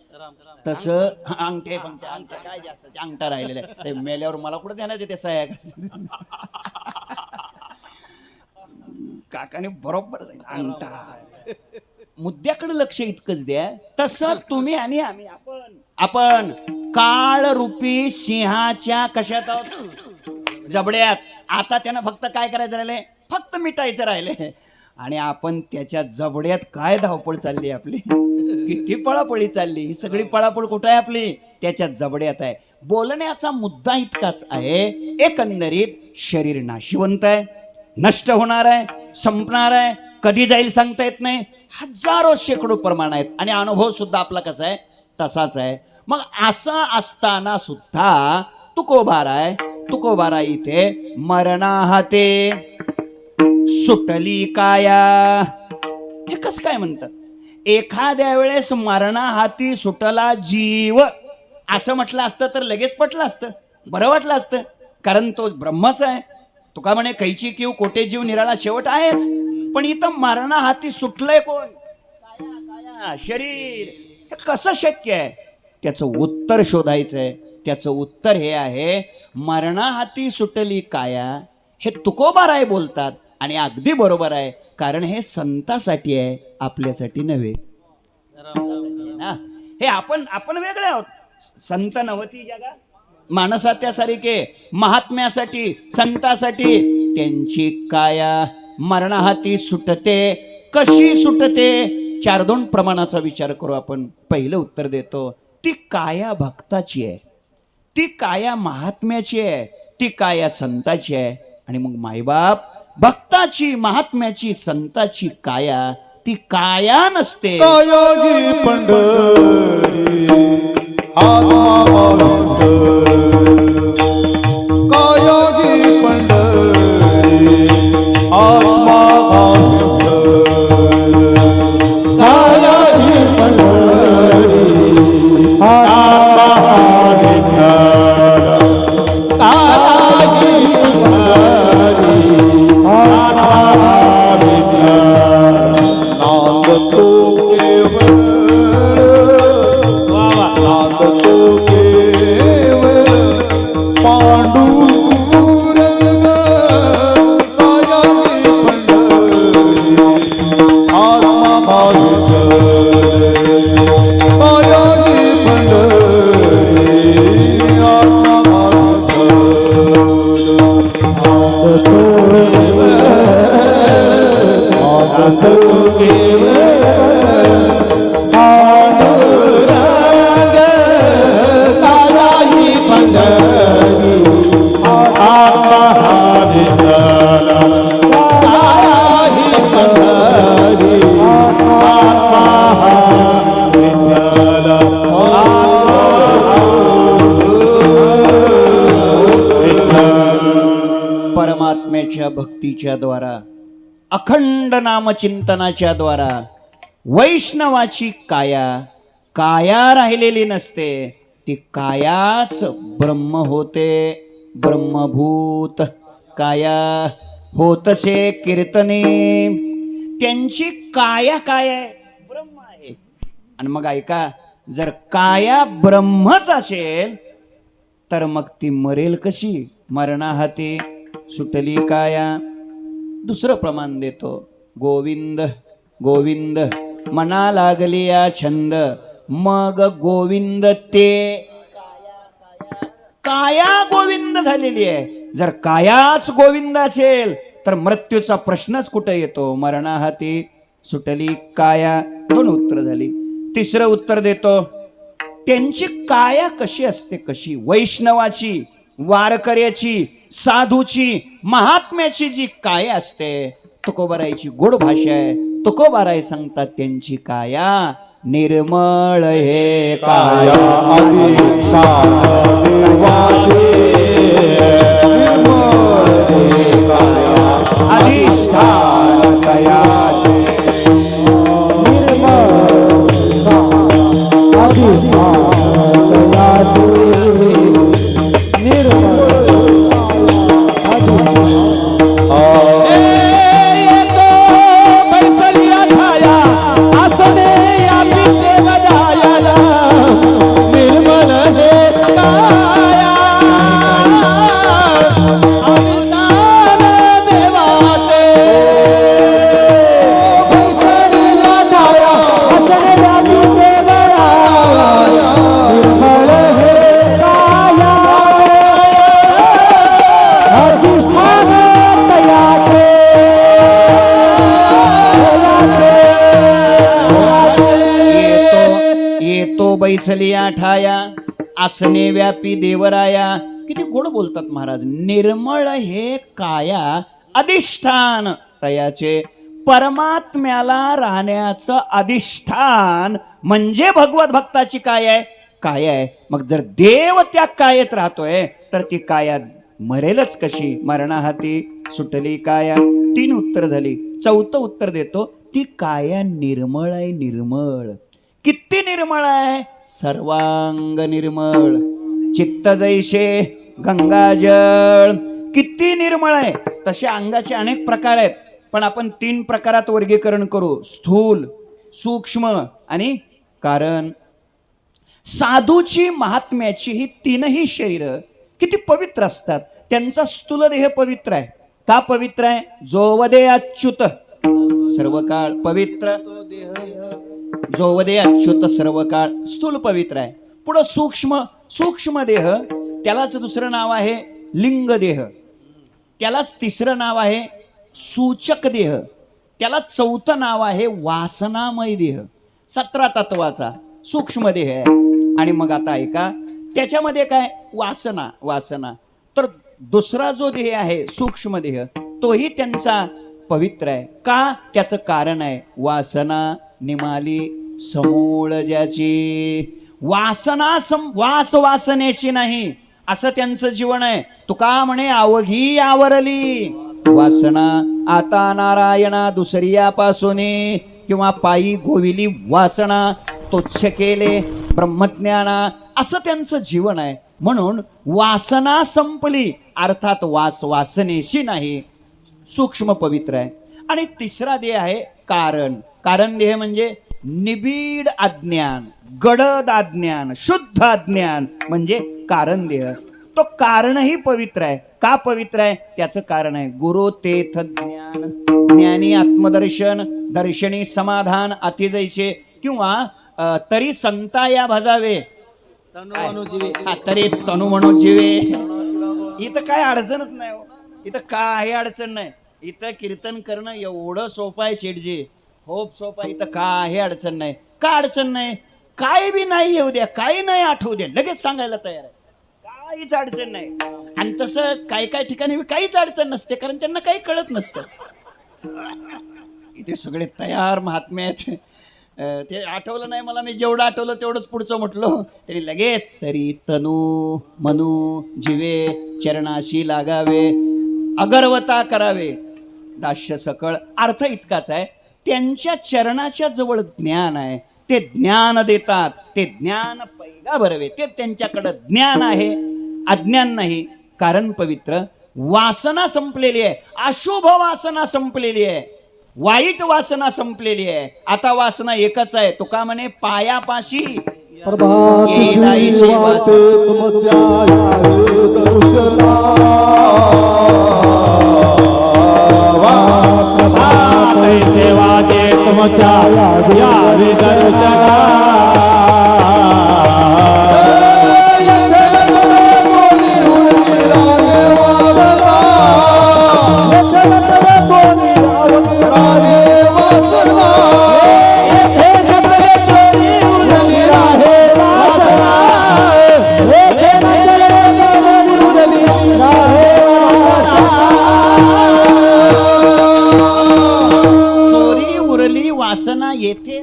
तसं अंगठे काय जास्त ते अंगठा राहिलेला आहे. ते मेल्यावर मला कुठं देणार ते सह्या? काकाने बरोबर अंगठा. मुद्द्याकडे लक्ष इतकंच द्या. तसं तुम्ही आणि आम्ही आपण काळरूपी सिंहाच्या कशात आहोत? जबड्यात. आता त्यानं फक्त काय करायचं राहिले? फक्त मिटायचं राहिले. आणि आपण त्याच्या जबड्यात काय धावपळ चालली आपली, किती पळापळी चालली. ही सगळी पळापळ कुठं आहे आपली? त्याच्या जबड्यात आहे. बोलण्याचा मुद्दा इतकाच आहे, एकंदरीत शरीर नाशिवंत आहे. नष्ट होणार आहे, संपणार आहे, कधी जाईल सांगता येत नाही. हजारो शेकडो प्रमाण आहेत आणि अनुभव सुद्धा आपला कसा आहे तसाच आहे. मग असा असताना सुद्धा तुकोबारा इथे मरणाहाते सुटली काया, हे कसं काय म्हणतात? एखाद्या वेळेस मरणाहाती सुटला जीव असं म्हटलं असतं तर लगेच पटलं असतं, बरं वाटलं असतं, कारण तो ब्रह्मच आहे. तुका म्हणे कैची किव कोटे जीव निराळा शेवट आहेच. पण इथं मरणाहाती सुटलंय कोण? काया, शरीर. हे कसं शक्य आहे? त्याचं उत्तर शोधायचंय. त्याचं उत्तर हे आहे, मरणाहाती सुटली काया हे तुकोबाराय बोलतात आणि अगदी बरोबर आहे, कारण हे संतासाठी आहे, आपल्यासाठी नव्हे. हे आपण वेगळे आहोत. संत नवती जगा माणसा त्यासारिखे महात्म्यासाठी संतासाठी त्यांची काया मरणाहाती सुटते. कशी सुटते? 4-2 प्रमाणाचा विचार करू आपण. पहिलं उत्तर देतो, ती काया भक्ताची आहे, ती काया महात्म्याची आहे, ती काया संताची आहे. आणि मग मायबाप भक्ताची महात्म्याची संताची काया ती काया नसते. कायागी पंढरी आत्मा विठ्ठल, कायागी पंढरी आत्मा विठ्ठल, कायागी पंढरी आत्मा विठ्ठल, कायागी पंढरी आत्मा विठ्ठल. नाद तो केवळ, नाद तो केवळ पांडुरंग, कायागी पंढरी आत्मा विठ्ठल, कायागी पंढरी आत्मा परमात्म्याच्या भक्तीच्या द्वारा अखंड नामचिंतनाच्या द्वारा वैष्णवाची काया राहिलेली नसते. ती कायाच ब्रह्म होते. ब्रह्मभूत काया होतसे कीर्तने. त्यांची काया काय आहे? ब्रह्म आहे. आणि मग ऐका, जर काया ब्रह्मच असेल तर मग ती मरेल कशी? मरणाहाती सुटली काया. दुसरं प्रमाण देतो, गोविंद गोविंद मना लागली या छंद, मग गोविंद ते काया गोविंद झालेली आहे. जर कायाच गोविंद असेल तर मृत्यूचा प्रश्नच कुठे येतो? मरणाहाती सुटली काया. 2 उत्तर झाली. तिसरं उत्तर देतो, त्यांची काया कशी असते? कशी? वैष्णवाची, वारकऱ्याची, साधूची, महात्म्याची जी काया असते, तुकोबारायची गोड भाषा आहे. तुकोबाराय सांगतात त्यांची काया निर्मळ हे काया काया अधिष्ठान देवाचे, निर्मळ हे काया अधिष्ठान दयाचे, बैसलिया ठाया आसने व्यापी देवराया. किती गोड बोलतात महाराज. निर्मळ हे काया अधिष्ठान तयाचे. परमात्म्याला राहण्याचं अधिष्ठान म्हणजे भगवत भक्ताची काय आहे? काया आहे. मग जर देव त्या कायेत राहतोय तर ती काया मरेलच कशी? मरणाहाती सुटली काया. 3 उत्तर झाली. 4थं उत्तर देतो. ती काया निर्मळ आहे. निर्मळ किती निर्मळ आहे? सर्वांग निर्मळ. चित्त जैसे गंगाजळ. किती निर्मळ आहे. तसे अंगाचे अनेक प्रकार आहेत, पण आपण 3 प्रकारात वर्गीकरण करू. स्थूल, सूक्ष्म आणि कारण. साधूची महात्म्याची ही 3ही शरीर किती पवित्र असतात. त्यांचा स्थूल देह पवित्र आहे. का पवित्र आहे? जोवदे अच्युत सर्व काळ पवित्र. जोवदे अच्युत सर्व काळ स्थूल पवित्र आहे. पुढं सूक्ष्म. सूक्ष्म देह त्यालाच दुसरं नाव आहे लिंग देह. त्यालाच तिसरं नाव आहे सूचक देह. त्याला 4थं नाव आहे वासनामय देह. 17 तत्वाचा सूक्ष्म देह आहे. आणि मग आता ऐका, त्याच्यामध्ये काय? वासना. वासना तर दुसरा जो देह आहे सूक्ष्म देह तोही त्यांचा पवित्र आहे. का? त्याचं कारण आहे वासना निमाली समूळ ज्याची. वासना वासनेशी नाही असं त्यांचं जीवन आहे. तुका म्हणे अवघी आवरली वासना. आता नारायणा दुसऱ्यापासून किंवा पायी गोविली वासना. तुच्छ केले ब्रह्मज्ञाना असं त्यांचं जीवन आहे. म्हणून वासना संपली अर्थात वासनेशी नाही. सूक्ष्म पवित्र आहे. आणि तिसरा देह आहे कारण. कारण देह म्हणजे निबिड अज्ञान, गडद अज्ञान, शुद्ध अज्ञान म्हणजे कारण देह. तो कारणही पवित्र आहे. का पवित्र आहे? त्याचं कारण आहे गुरु तेथ ज्ञान. ज्ञानी आत्मदर्शन, दर्शनी समाधान अतिजैसे. किंवा तरी संता या भजावे. हा, तरी तनु म्हणू जीवे. इथं काय अडचणच नाही हो. इथं काही अडचण नाही. इथं कीर्तन करणं एवढं सोपं आहे शेठजी. खूप सोपं आहे. इथं काही अडचण नाही. का अडचण नाही? काय बी नाही येऊ द्या, काही नाही आठवू द्या, लगेच सांगायला तयार आहे. काहीच अडचण नाही. आणि तसं काही काही ठिकाणी काहीच अडचण नसते, कारण त्यांना काही कळत नसतं. इथे सगळे तयार महात्मे आहेत. ते आठवलं नाही मला. मी जेवढं आठवलं तेवढंच पुढचं म्हटलं तरी लगेच. तरी तनु मनू जीवे चरणाशी लागावे अगरवता करावे दास्य सकळ. अर्थ इतकाच आहे, त्यांच्या चरणाच्या जवळ ज्ञान आहे. ते ज्ञान देतात. ते ज्ञान पैगा भरवे. ते त्यांच्याकडं ज्ञान आहे, अज्ञान नाही. कारण पवित्र. वासना संपलेली आहे. अशुभ वासना संपलेली आहे. वाईट वासना संपलेली आहे. आता वासना एकच आहे. तुका म्हणे पायापाशी येईदाईशी सेवा दे तुमच्या यावी दर्शना. वासना येथे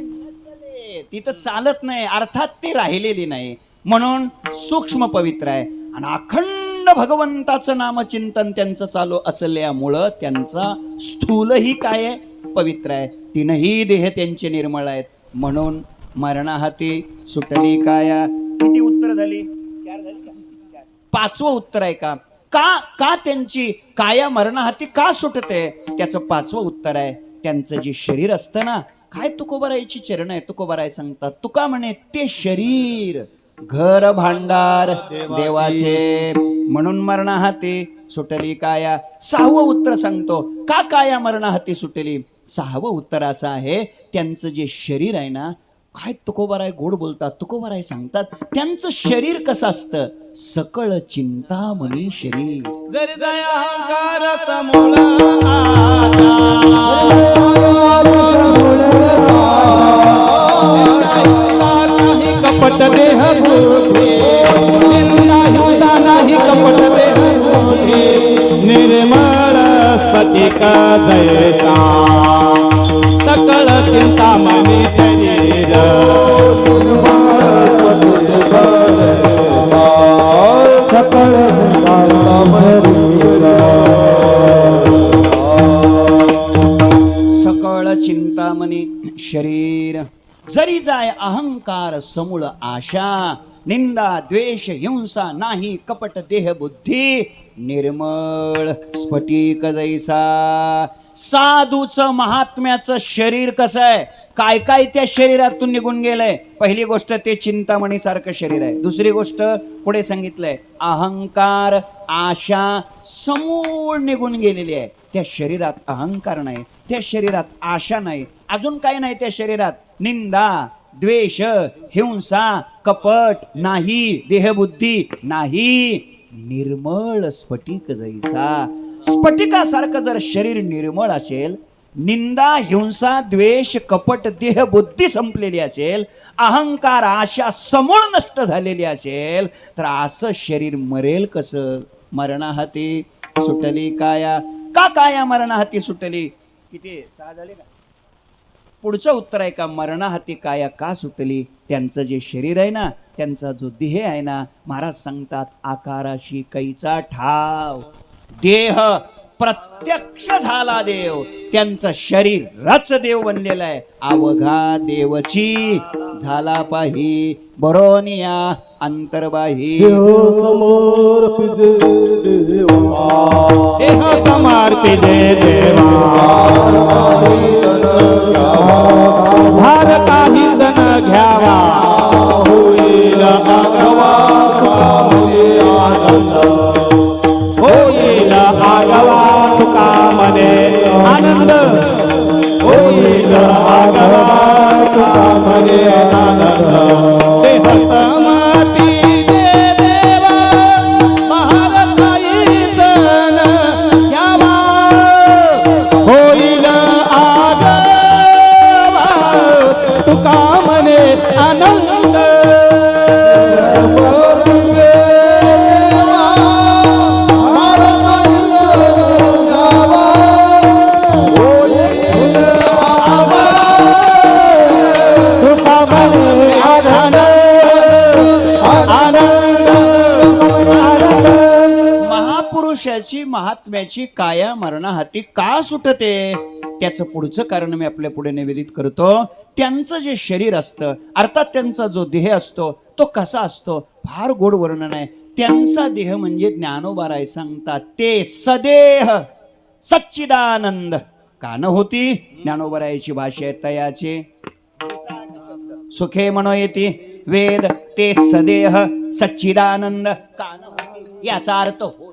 तिथं चालत नाही. अर्थात ती राहिलेली नाही. म्हणून सूक्ष्म पवित्र आहे. आणि अखंड भगवंताचं नामचिंतन त्यांचं चालू असल्यामुळं त्यांचा स्थूलही काय आहे? पवित्र आहे. 3ही देह त्यांचे निर्मळ आहेत. म्हणून मरणाहाती सुटली काया. किती उत्तर झाली? 4 झाली का? 5वं उत्तर आहे का? का त्यांची काया मरणाहाती का सुटते? त्याचं 5वं उत्तर आहे, त्यांचं जे शरीर असतं ना, काय तुकोबारायची चरण आहे. तुकोबाराय सांगतात, तुका म्हणे ते शरीर घर भांडार देवाचे. म्हणून मरणाहाती सुटली काया. 6वं उत्तर सांगतो, का काया मरणाहाती सुटली? 6वं उत्तर असं आहे, त्यांचं जे शरीर आहे ना, काय तुकोबाराय गोड बोलतात. तुकोबाराय सांगतात, त्यांचं शरीर कसं असतं? सकळ चिंतामणी शरीर. जरी दयाहंकार समूळ नाही कपट देह बुद्धे. नाही कपट देह बुद्धे. निर्मळ सती शरीर सकळ सकळ चिंतामणी शरीर जरी जाय अहंकार समूळ आशा निंदा द्वेष हिंसा नाही कपट देह बुद्धी निर्मळ स्फटिक जैसा. साधूचं महात्म्याचं शरीर कसं आहे, काय काय त्या शरीरातून निघून गेलंय. पहिली गोष्ट ते चिंतामणी सारखं शरीर आहे. दुसरी गोष्ट पुढे सांगितलंय अहंकार आशा समूळ निघून गेलेली आहे. त्या शरीरात अहंकार नाही, त्या शरीरात आशा नाही, अजून काय नाही त्या शरीरात. निंदा द्वेष हिंसा कपट नाही, देहबुद्धी नाही, निर्मळ स्फटिक जैसा. स्फटिकासारखं जर शरीर निर्मळ असेल, निंदा हिंसा द्वेष कपट देहबुद्धी संपलेली असेल, अहंकार आशा समूळ नष्ट झालेली असेल, तर असं शरीर मरेल कसं. मरणाहाती सुटली काया, का काया मरणाहाती सुटली. किती 6 झाले का. पुढचं उत्तर आहे का, मरणाहाती काया का सुटली. त्यांचं जे शरीर आहे ना, त्यांचा जो देह आहे ना, महाराज सांगतात आकाराशी कैचा ठाव. देह प्रत्यक्ष झाला देव, त्यांचं शरीरच देव बनलेलं आहे. अवघा देवची झाला पाही बरोनिया अंतर्बाही. समोर तुझे देवा देह समर्पिले देवा भार काही जण घ्यावा होईल आगवा होईल आगवा तुका मने आनंद होईल आगवा तुका मने आनंद. देह समर्पिले देवा भार काही जण घ्यावा होईल आगवा तुका मने आनंद. महापुरुषाची महात्म्याची काया मरणाहाती का सुटते, त्याचं पुढचं कारण मी आपल्या पुढे निवेदित करतो. त्यांचं जे शरीर असतं, अर्थात त्यांचा जो देह असतो तो कसा असतो, फार गोड वर्णन आहे. त्यांचा देह म्हणजे ज्ञानोबाराय सांगतात ते सदेह सच्चिदानंद. कान होती ज्ञानोबारायची भाषा आहे तयाचे सुखे म्हणो येती वेद ते सदेह सच्चिदानंद कान होती, याचा अर्थ होती.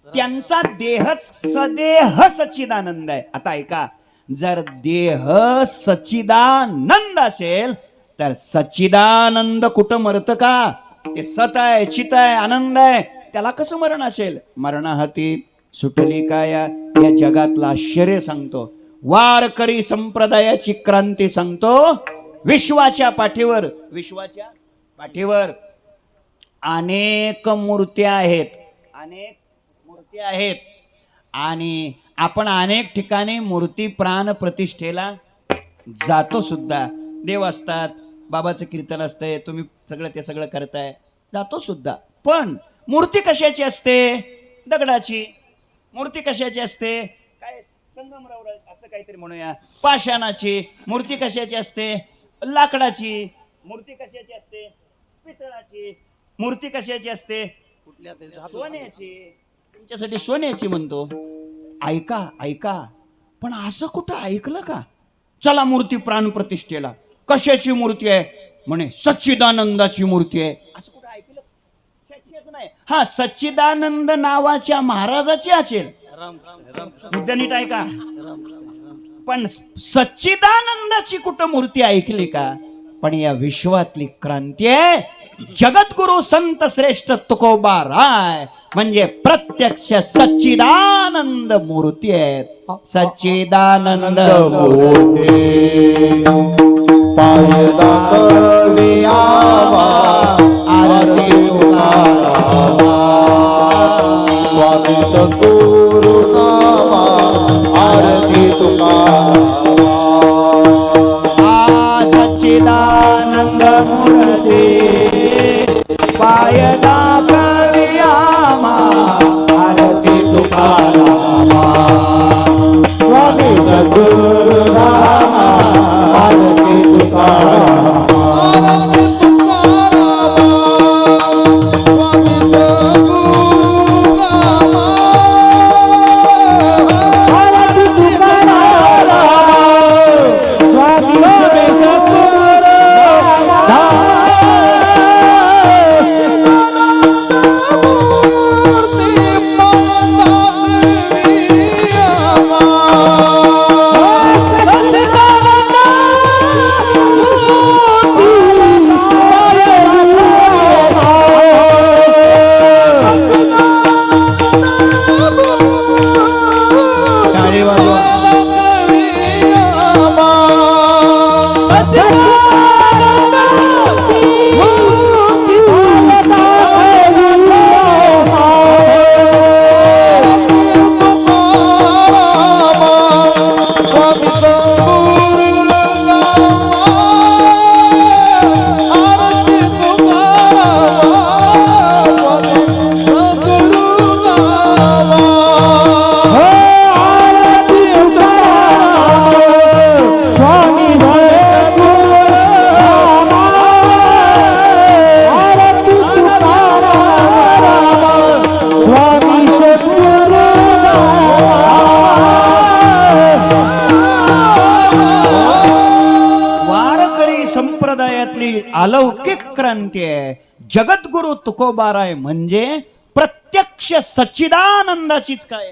त्यांचा देहच सदेह सच्चिदानंद आहे. आता ऐका, जर देह सच्चिदानंद असेल तर सच्चिदानंद कुठं मरतं का. ते सत आहे चित आहे आनंद आहे, त्याला कसं मरण असेल. मरणाहाती सुटली काया या जगातलं आश्चर्य सांगतो. वारकरी संप्रदायाची क्रांती सांगतो. विश्वाच्या पाठीवर अनेक मूर्त्या आहेत, अनेक मूर्त्या आहेत. आणि आपण अनेक ठिकाणी मूर्ती प्राण प्रतिष्ठेला जातो सुद्धा. देव असतात, बाबाचं कीर्तन असतंय, तुम्ही सगळं ते सगळं करताय, जातो सुद्धा. पण मूर्ती कशाची असते, दगडाची. मूर्ती कशाची असते, काय संगमरवर असं काहीतरी म्हणूया, पाषाणाची. मूर्ती कशाची असते, लाकडाची. मूर्ती कशाची असते, पितळाची. मूर्ती कशाची असते, कुठल्या तरी सोन्याची. तुमच्यासाठी सोन्याची म्हणतो. ऐका ऐका, पण असं कुठं ऐकलं का. चला मूर्ती प्राण प्रतिष्ठेला, कशाची मूर्ती आहे म्हणे, सच्चिदानंदाची मूर्ती आहे. असं कुठं ऐकलं, शक्यच नाही. हा, सच्चिदानंद नावाच्या महाराजाची असेल, मुद्दा नीट ऐका. पण सच्चिदानंदाची कुठं मूर्ती ऐकली का. पण या विश्वातली क्रांती आहे. जगद्गुरु संत श्रेष्ठ तुकोबा राय म्हणजे प्रत्यक्ष सच्चिदानंद मूर्ती आहेत. सच्चिदानंद मूर्ती पायदा करियावा आरती तुकारावा स्वामी सद्गुरु नामा आरती तुकारावा. सच्चिदानंद मूर्ती पाय दाखवी आम्हा आरती तुकारामा स्वामी सद्गुरु रामा आरती तुकारामा आरती तुकारामा स्वामी सद्गुरुरामा आरती तुकारामा स्वामी सद्गुरु रामा अलौकिक क्रांती आहे. जगद्गुरु तुकोबाराय म्हणजे प्रत्यक्ष सच्चिदानंदाचीच काय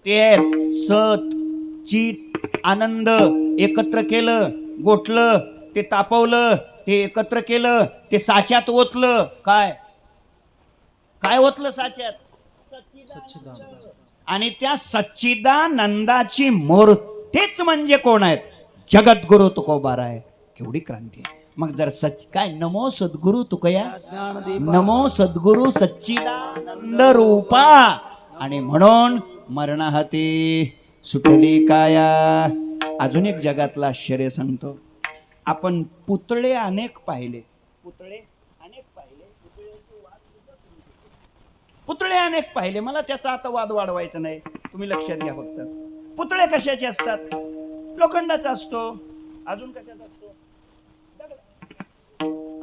ते सत चित आनंद एकत्र केलं, गोठलं, ते तापवलं, ते एकत्र केलं, ते साच्यात ओतलं. काय काय ओतलं साच्यात? आणि त्या सच्चिदानंदाची मूर्तीच म्हणजे कोण आहेत? जगद्गुरु तुकोबाराय. केवढी क्रांती आहे. मग जर काय नमो सद्गुरु तुकया, नमो सद्गुरु सच्चिदानंद रूपा. आणि म्हणून मरणाहाती सुटली काया. अजून एक जगातलं आश्चर्य सांगतो. आपण पुतळे अनेक पाहिले, पुतळे अनेक पाहिले. मला त्याचा आता वाद वाढवायचा नाही, तुम्ही लक्षात घ्या फक्त. पुतळे कशाचे असतात? लोखंडाचा असतो. अजून कशाचा असतो?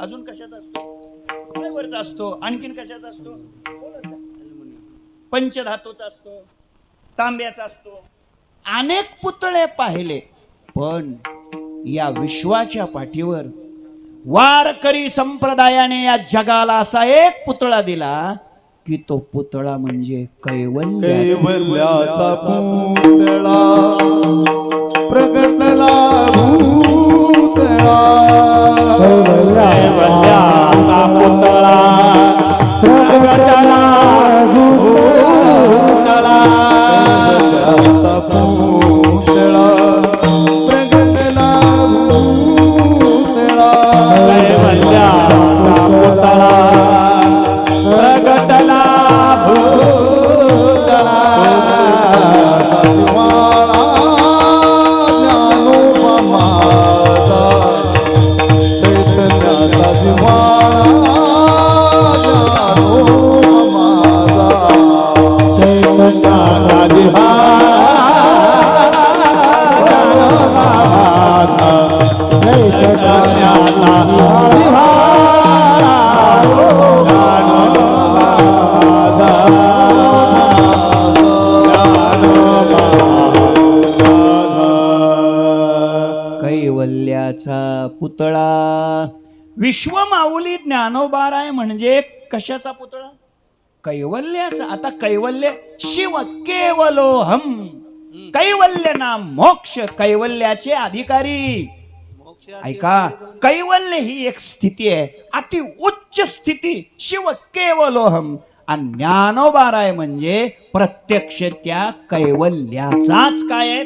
अजून कशाचा असतो? फायबरचा असतो. आणखीन कशाचा असतो? पंचधातूचा असतो, तांब्याचा असतो. अनेक पुतळे पाहिले, पण या विश्वाच्या पाठीवर वारकरी संप्रदायाने या जगाला असा एक पुतळा दिला की तो पुतळा म्हणजे कैवल्य. कैवल्याचा पुतळा प्रगटला भूतळा. कैवल्याचा पुतळा प्रगटला भूतळा. कैवल्याचा पुतळा प्रगटला भूतळा. कैवल्याचा पुतळा प्रगटला भूतळा. सद्वाळा ज्ञानोपमाचा चैतन्याचा जिव्हाळा ज्ञानोपमाचा. चैतन्याचा जिव्हाळा चैतन्याचा कैवल्याचा पुतळा. विश्वमाऊली ज्ञानोबाराय म्हणजे कशाचा पुतळा? कैवल्याचा. आता कैवल्य शिव केवलोहम, कैवल्य नाम मोक्ष, कैवल्याचे अधिकारी. ऐका, कैवल्य ही एक स्थिती आहे, अति उच्च स्थिती. शिव केवलोहम. आणि ज्ञानोबाराय म्हणजे प्रत्यक्ष त्या कैवल्याचाच काय आहे?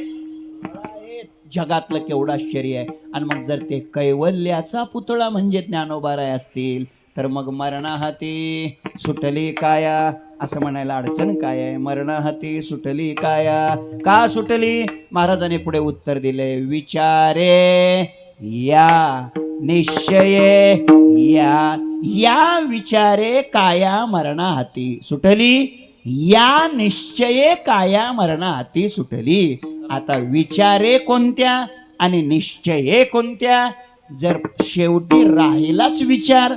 जगातलं केवढं आश्चर्य आहे. आणि मग जर ते कैवल्याचा पुतळा म्हणजे ज्ञानोबाराय असतील, तर मग मरणाहाती सुटली काया असं म्हणायला अडचण काय आहे? मरणाहाती सुटली काया का सुटली? महाराजांनी पुढे उत्तर दिले, विचारे या निश्चये या विचारे काया मरणा हाती सुटली. या निश्चये काया मरणा हाती सुटली. आता विचारे कोणत्या आणि निश्चये कोणत्या? जर शेवटी राहिलाच विचार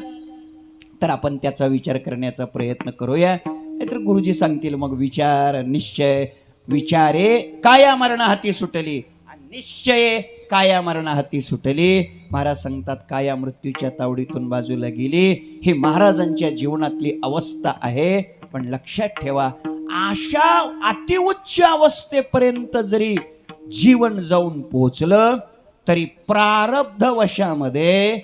तर आपण त्याचा विचार करण्याचा प्रयत्न करूया. नाहीतर गुरुजी सांगतील मग विचार निश्चय. विचारे काया मरणा हाती सुटली आणि निश्चये काया मरणा हाती सुटली. महाराज सांगतात काया मृत्यूच्या तावडीतून बाजूला गेली. ही महाराजांच्या जीवनातली अवस्था आहे. पण लक्षात ठेवा, अशा अतिउच्च अवस्थेपर्यंत जरी जीवन जाऊन पोचलं तरी प्रारब्ध वशामध्ये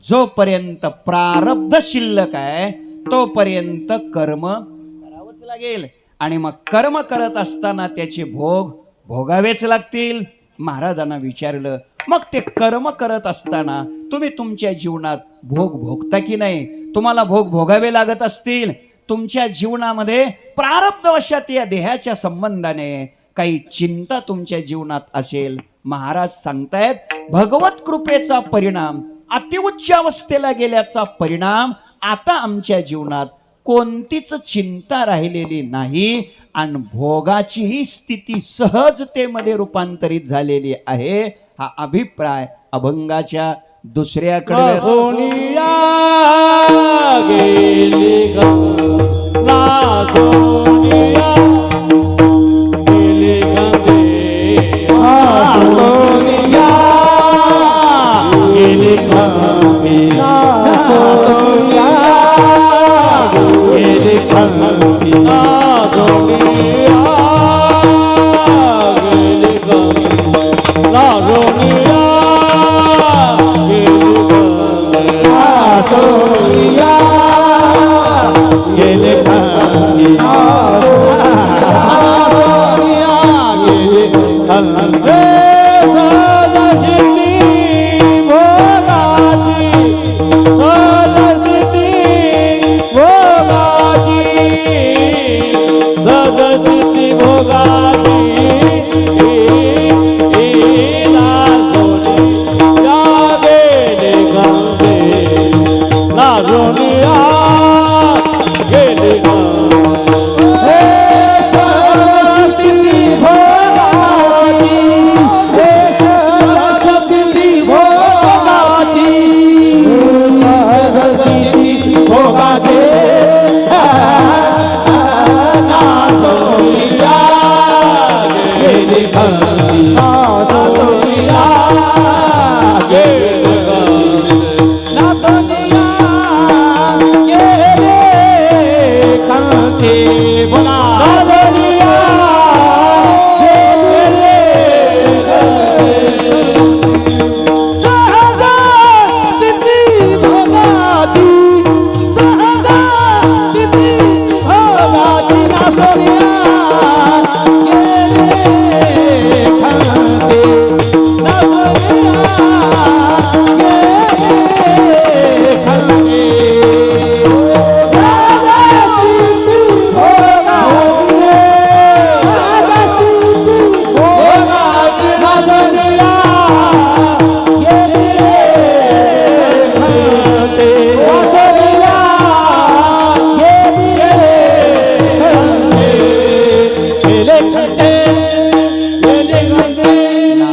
जोपर्यंत प्रारब्ध शिल्लक आहे तोपर्यंत कर्म करावंच लागेल. आणि मग कर्म करत असताना त्याचे भोग भोगावेच लागतील. महाराजांना विचारलं, मग ते कर्म करत असताना तुम्ही तुमच्या जीवनात भोग भोगता की नाही? तुम्हाला भोग भोगावे लागत असतील. तुमच्या जीवनामध्ये प्रारब्धवशात या देहाच्या संबंधाने काही चिंता तुमच्या जीवनात असेल. महाराज सांगतायत भगवत कृपेचा परिणाम, अतिउच्च अवस्थेला गेल्याचा परिणाम आता आमच्या जीवनात कोणतीच चिंता राहिलेली नाही आणि भोगाची ही स्थिती सहजतेमध्ये रूपांतरित झालेली आहे. हा अभिप्राय अभंगाच्या दुसऱ्याकडे. सोनिया गेली ग ना सोनिया गेली गंगे. सोनिया गेली गंगे ना सोनिया गेली गंगे ना सोनिया गेली गंगे ना सोनिया सोनिया गेले खाली गेले खाली सदशिती भोगाची सदशिती भोगाची सदशिती भोगाची सोनिया गेली हे सरस्वती भोगाची हे सरस्वती भोगाची सरस्वती भोगाची ना सोनिया गेली खाली ना सोनिया गेली ना सोनिया बोला सोनिया सहजा तिथी भोगाची सहजा तिथी भोगाची ना सोनिया गेले खाली ना सोनिया गेले खाली.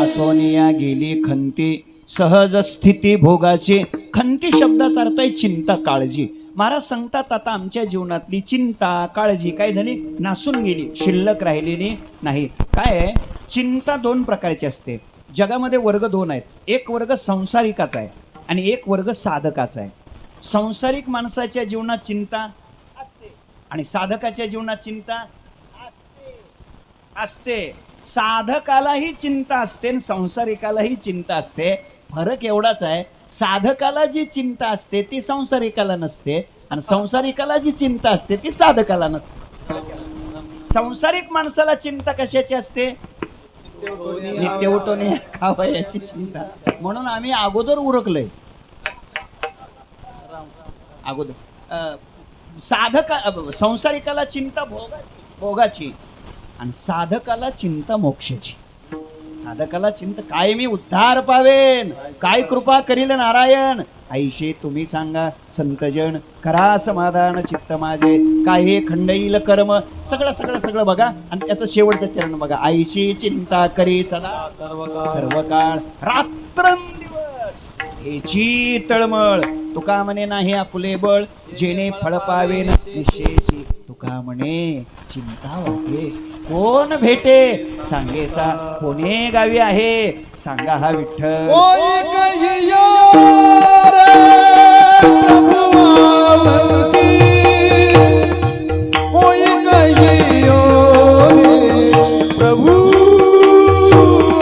सोनिया गेली खंती सहज स्थिती भोगाची. खंती शब्दाचा अर्थ आहे चिंता काळजी. महाराज सांगतात आता आमच्या जीवनातली चिंता काळजी काय झाली? नासून गेली, शिल्लक राहिलेली नाही. काय आहे? चिंता दोन प्रकारची असते. जगामध्ये वर्ग दोन आहेत. एक वर्ग संसारिकाचा आहे आणि एक वर्ग साधकाचा आहे. संसारिक माणसाच्या जीवनात चिंता असते आणि साधकाच्या जीवनात चिंता असते. साधकालाही चिंता असते आणि संसारिकालाही चिंता असते. फरक एवढाच आहे, साधकाला जी चिंता असते ती संसारिकाला नसते आणि संसारिकाला जी चिंता असते ती साधकाला नसते. संसारिक माणसाला चिंता कशाची असते? नित्य उठवणे खावा याची चिंता. म्हणून आम्ही अगोदर उरकलोय. अगोदर संसारिकाला चिंता भोगाची आणि साधकाला चिंता मोक्षाची. साधकाला चिंत कायमी उद्धार पावेन, काय कृपा करील नारायण. आईशे तुम्ही सांगा संतजन, करा समाधान चित्त माझे, काय हे खंडईल कर्म. सगळं सगळं सगळं बघा आणि त्याचं शेवटचं चरण बघा. आईशी चिंता करी सदा सर्व काळ, रात्रंदिवस हेची तळमळ. तुका म्हणे नाही आपुले बळ, जेणे फळ पावेन निश्चयची. तुका म्हणे चिंता वाटे कोण भेटे, सांगेसा कोणे गावी आहे. सांगा हा विठ्ठल. कोई कहियो रे प्रभु आवंती, कोई कहियो रे प्रभु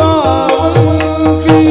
आवंती.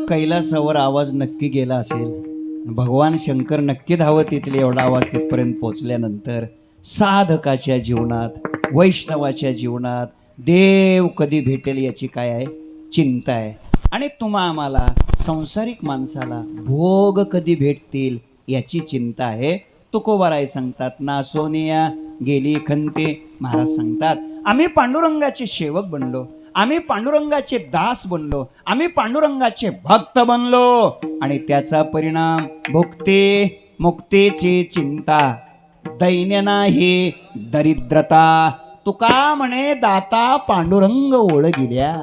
कैलासावर आवाज नक्की गेला असेल. भगवान शंकर नक्की धावत येतील एवढा आवाज तिथपर्यंत पोहोचल्यानंतर साधकाच्या जीवनात, वैष्णवाच्या जीवनात देव कधी भेटेल याची काय आहे चिंता आहे. आणि तुम्हा आम्हाला संसारिक माणसाला भोग कधी भेटतील याची चिंता आहे. तुकोबाराय सांगतात ना सोनिया गेली खंते. महाराज सांगतात आम्ही पांडुरंगाचे सेवक बनलो, आम्ही पांडुरंगाचे दास बनलो, आम्ही पांडुरंगाचे भक्त बनलो आणि त्याचा परिणाम भुक्ते मुक्तेची चिंता, दैन्य नाही दरिद्रता. तुका म्हणे दाता पांडुरंग ओळखिल्या.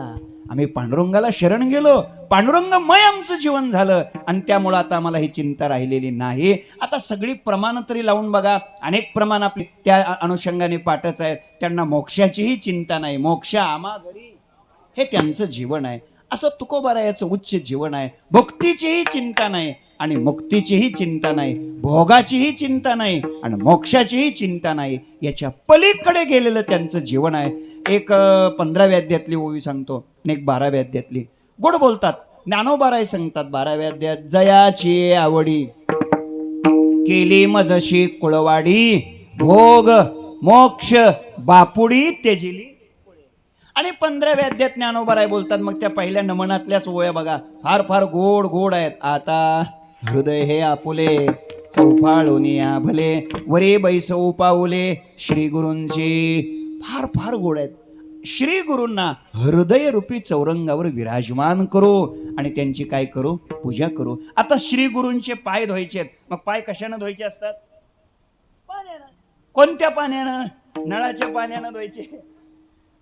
आम्ही पांडुरंगाला शरण गेलो, पांडुरंगमय आमचं जीवन झालं आणि त्यामुळं आता आम्हाला ही चिंता राहिलेली नाही. आता सगळी प्रमाणं तरी लावून बघा, अनेक प्रमाण आपली त्या अनुषंगाने पाठच आहेत. त्यांना मोक्षाचीही चिंता नाही, मोक्ष आम्हा घरी हे त्यांचं जीवन आहे. असं तुकोबारायाचं उच्च जीवन आहे. भक्तीचीही चिंता नाही आणि मुक्तीचीही चिंता नाही, भोगाचीही चिंता नाही आणि मोक्षाचीही चिंता नाही. याच्या पलीकडे गेलेलं त्यांचं जीवन आहे. एक 15व्या अध्यायातली ओवी सांगतो आणि एक 12व्या अध्यायातली. गोड बोलतात ज्ञानोबाराय सांगतात 12व्या अध्यायात, जयाची आवडी केली मजशी कुळवाडी, भोग मोक्ष बापुडी तेजिली. आणि 15व्या अध्यायात ज्ञानोबाराय बोलतात, मग त्या पहिल्या नमनातल्याच ओव्या बघा, फार फार गोड गोड आहेत. आता हृदय हे आपुले चौफाळोनिया भले, वरे बैसऊ पाऊले श्री गुरूंची. फार फार गोड आहेत. श्री गुरूंना हृदय रूपी चौरंगावर विराजमान करू आणि त्यांची काय करू पूजा करू. आता श्री गुरूंचे पाय धुवायचे आहेत. मग पाय कशानं धुवायचे असतात? पाण्यानं. कोणत्या पाण्यानं? नळाच्या पाण्यानं धुवायचे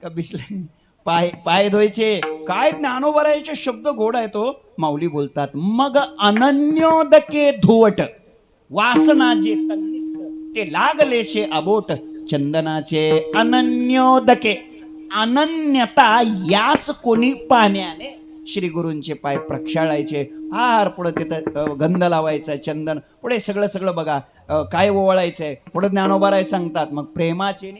का बिसले? पाय धुवायचे. काय ज्ञानोबारायचे शब्द गोड आहे. तो माऊली बोलतात, मग अनन्योदके धुवट वासनाचे तन्निष्ठ ते लागलेशे अबोट चंदनाचे अनन्योदके. अनन्यता याच कोणी पाण्याने श्री गुरूंचे पाय प्रक्षाळायचे. फार पुढे तिथं गंध लावायचा, चंदन, पुढे सगळं सगळं बघा काय ओवाळायचंय. पुढे ज्ञानोबाराय सांगतात, मग प्रेमाचे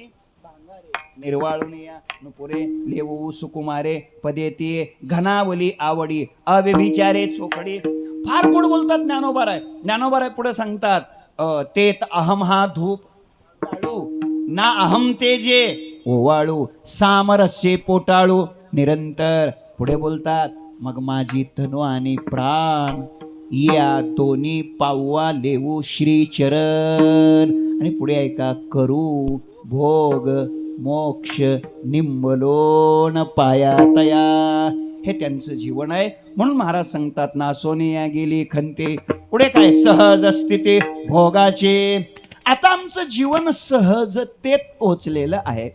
निर्वाळून या नुपुरे लेवू सुकुमारे पदेती घनावली आवडी अव्यभिचारे चोखडी. फार गोड बोलतात ज्ञानोबाराय. ज्ञानोबाराय पुढे सांगतात तेत अहम हा धूप जाळू, ना अहम तेजे ओवाळू, सामरस्ये पोटाळू निरंतर. पुढे बोलतात मग माझी तनु आणि प्राण या दोन्ही पाववा लेवू श्री चरण. आणि पुढे ऐका करू भोग मोक्ष निंबलोन पाया तया. हे त्यांचं जीवन आहे. म्हणून महाराज सांगतात ना सोनिया गेली खंते. पुढे काय सहज स्थिती भोगाचे. आता आमचं जीवन सहजतेत पोचलेलं आहे.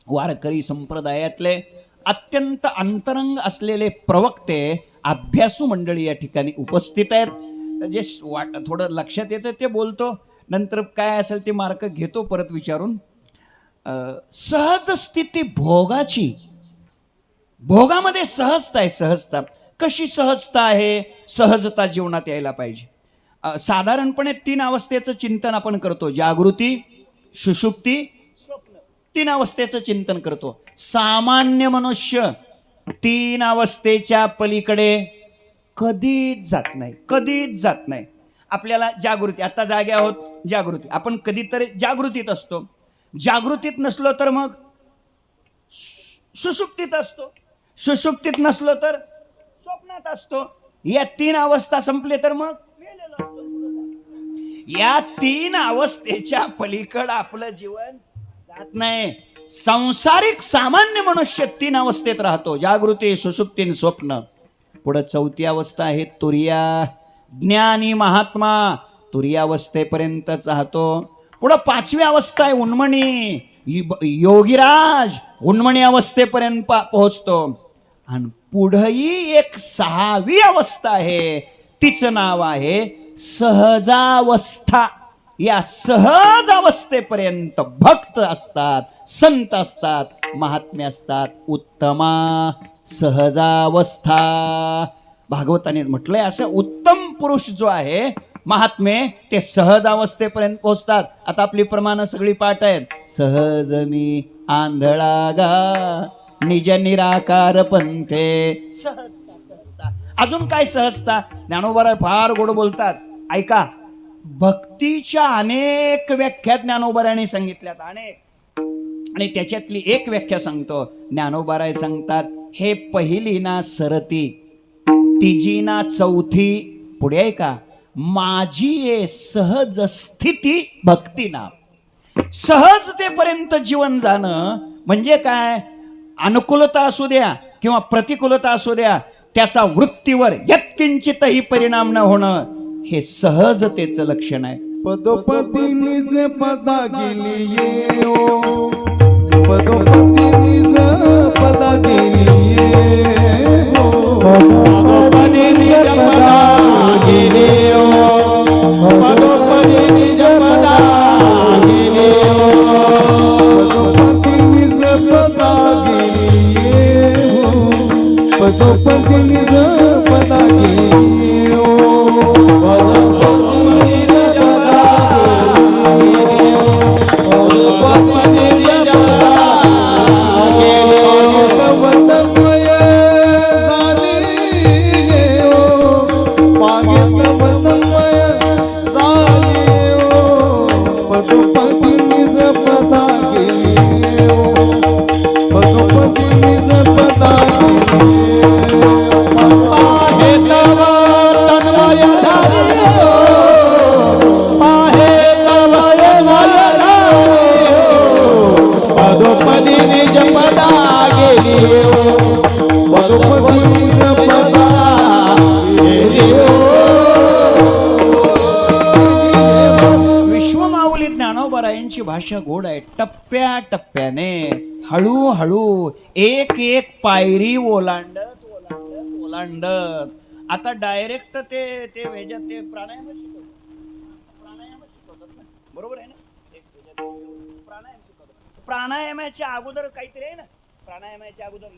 वारकरी संप्रदायातले अत्यंत अंतरंग असलेले प्रवक्ते अभ्यासू मंडळी या ठिकाणी उपस्थित आहेत. जे थोडं लक्षात येतं ते बोलतो, नंतर काय असेल ते मार्क घेतो परत विचारून. सहज स्थिती भोगाची. भोगामध्ये सहजता आहे. सहजता कशी सहजता आहे? सहजता जीवनात यायला पाहिजे. साधारणपणे 3 अवस्थेचं चिंतन आपण करतो. जागृती, सुषुप्ती, स्वप्न. 3 अवस्थेचं चिंतन करतो. सामान्य मनुष्य 3 अवस्थेच्या पलीकडे कधीच जात नाही. कधीच जात नाही. आपल्याला जागृती, आता जागे आहोत, जागृती. आपण कधीतरी जागृतीत असतो. जागृतीत नसलो तर मग सुषुप्तीत असतो. सुषुप्तीत नसलो तर स्वप्नात असतो. या 3 अवस्था संपले तर मग मेलेलो असतो. या 3 अवस्थेच्या पलीकडे आपलं जीवन जात नाही. सांसारिक सामान्य मनुष्य 3 अवस्थेत राहतो. जागृती, सुषुप्ती, स्वप्न. पुढे 4थी अवस्था आहे तुरिया. ज्ञानी महात्मा तुरियावस्थेपर्यंतच राहतो. पुढे 5वी अवस्था आहे उन्मणी. योगीराज उन्मणी अवस्थेपर्यंत पोहोचतो. आणि पुढेही एक 6वी अवस्था आहे. तिचं नाव आहे सहजावस्था. या सहज अवस्थेपर्यंत भक्त असतात, संत असतात, महात्मे असतात. उत्तमा सहजावस्था. भागवताने म्हटलंय असं उत्तम पुरुष जो आहे महात्मे ते सहज अवस्थेपर्यंत पोहोचतात. आता आपली प्रमाण सगळी पाठ आहेत. सहज मी आंधळा गा निज निराकार पंथे. सहजता, सहजता. अजून काय सहजता? ज्ञानोबा फार गोड बोलतात. ऐका, भक्तीच्या अनेक व्याख्या ज्ञानोबारायांनी सांगितल्यात. अनेक. आणि त्याच्यातली एक व्याख्या सांगतो. ज्ञानोबाराय सांगतात हे पहिली ना सरती, तिजी ना चौथी. पुढे ऐका, माझी ये सहज स्थिती भक्ती नाम. सहजतेपर्यंत जीवन जाणं म्हणजे काय? अनुकूलता असू द्या किंवा प्रतिकूलता असू द्या, त्याचा वृत्तीवर यत्किंचितही परिणाम न होणं हे सहजतेचं लक्षण आहे. पदोपदी निज पदा गेली ये ओ, पदोपदी निज पदा गेली ये ओ. पदोपदी निज पदा गेली ओ, पदोपदी निज पदा गेली ओ. पदोपदी निज पदा गेली ये ओ, पदोपदी निज पदा गेली ओ. विश्वमाऊली ज्ञानोबारायांची भाषा गोड आहे. टप्प्या टप्प्याने हळूहळू एक एक पायरी ओलांडत ओलांडत ओलांडत. आता डायरेक्ट ते ह्याच्यात ते प्राणायाम शिकवतात ना, बरोबर आहे ना? प्राणायाम शिकवतात. प्राणायामाच्या अगोदर काहीतरी आहे ना. प्राणायामाच्या अगोदर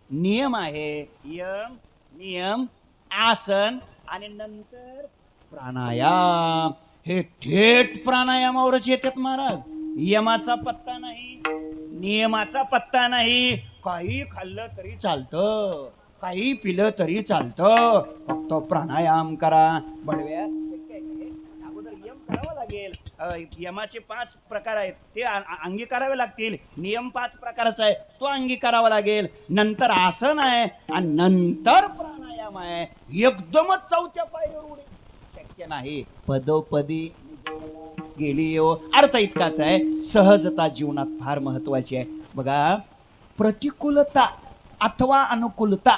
नियम आहे. यम, नियम, आसन आणि नंतर प्राणायाम. हे थेट प्राणायामावरच येतात महाराज. यमाचा पत्ता नाही, नियमाचा पत्ता नाही. काही खाल्लं तरी चालतं, काही पिलं तरी चालतं, फक्त प्राणायाम करा. बडव्यात अगोदर यम करावा लागेल. यमाचे 5 प्रकार आहेत, ते अंगीकारावे लागतील. नियम 5 प्रकारचा आहे, तो अंगीकारावा लागेल. नंतर आसन आहे आणि नंतर प्राणायाम आहे. एकदमच 4थ्या पायरीवर उडी शक्य नाही. पदोपदी गेली हो. अर्थ इतकाच आहे, सहजता जीवनात फार महत्वाची आहे. बघा, प्रतिकूलता अथवा अनुकूलता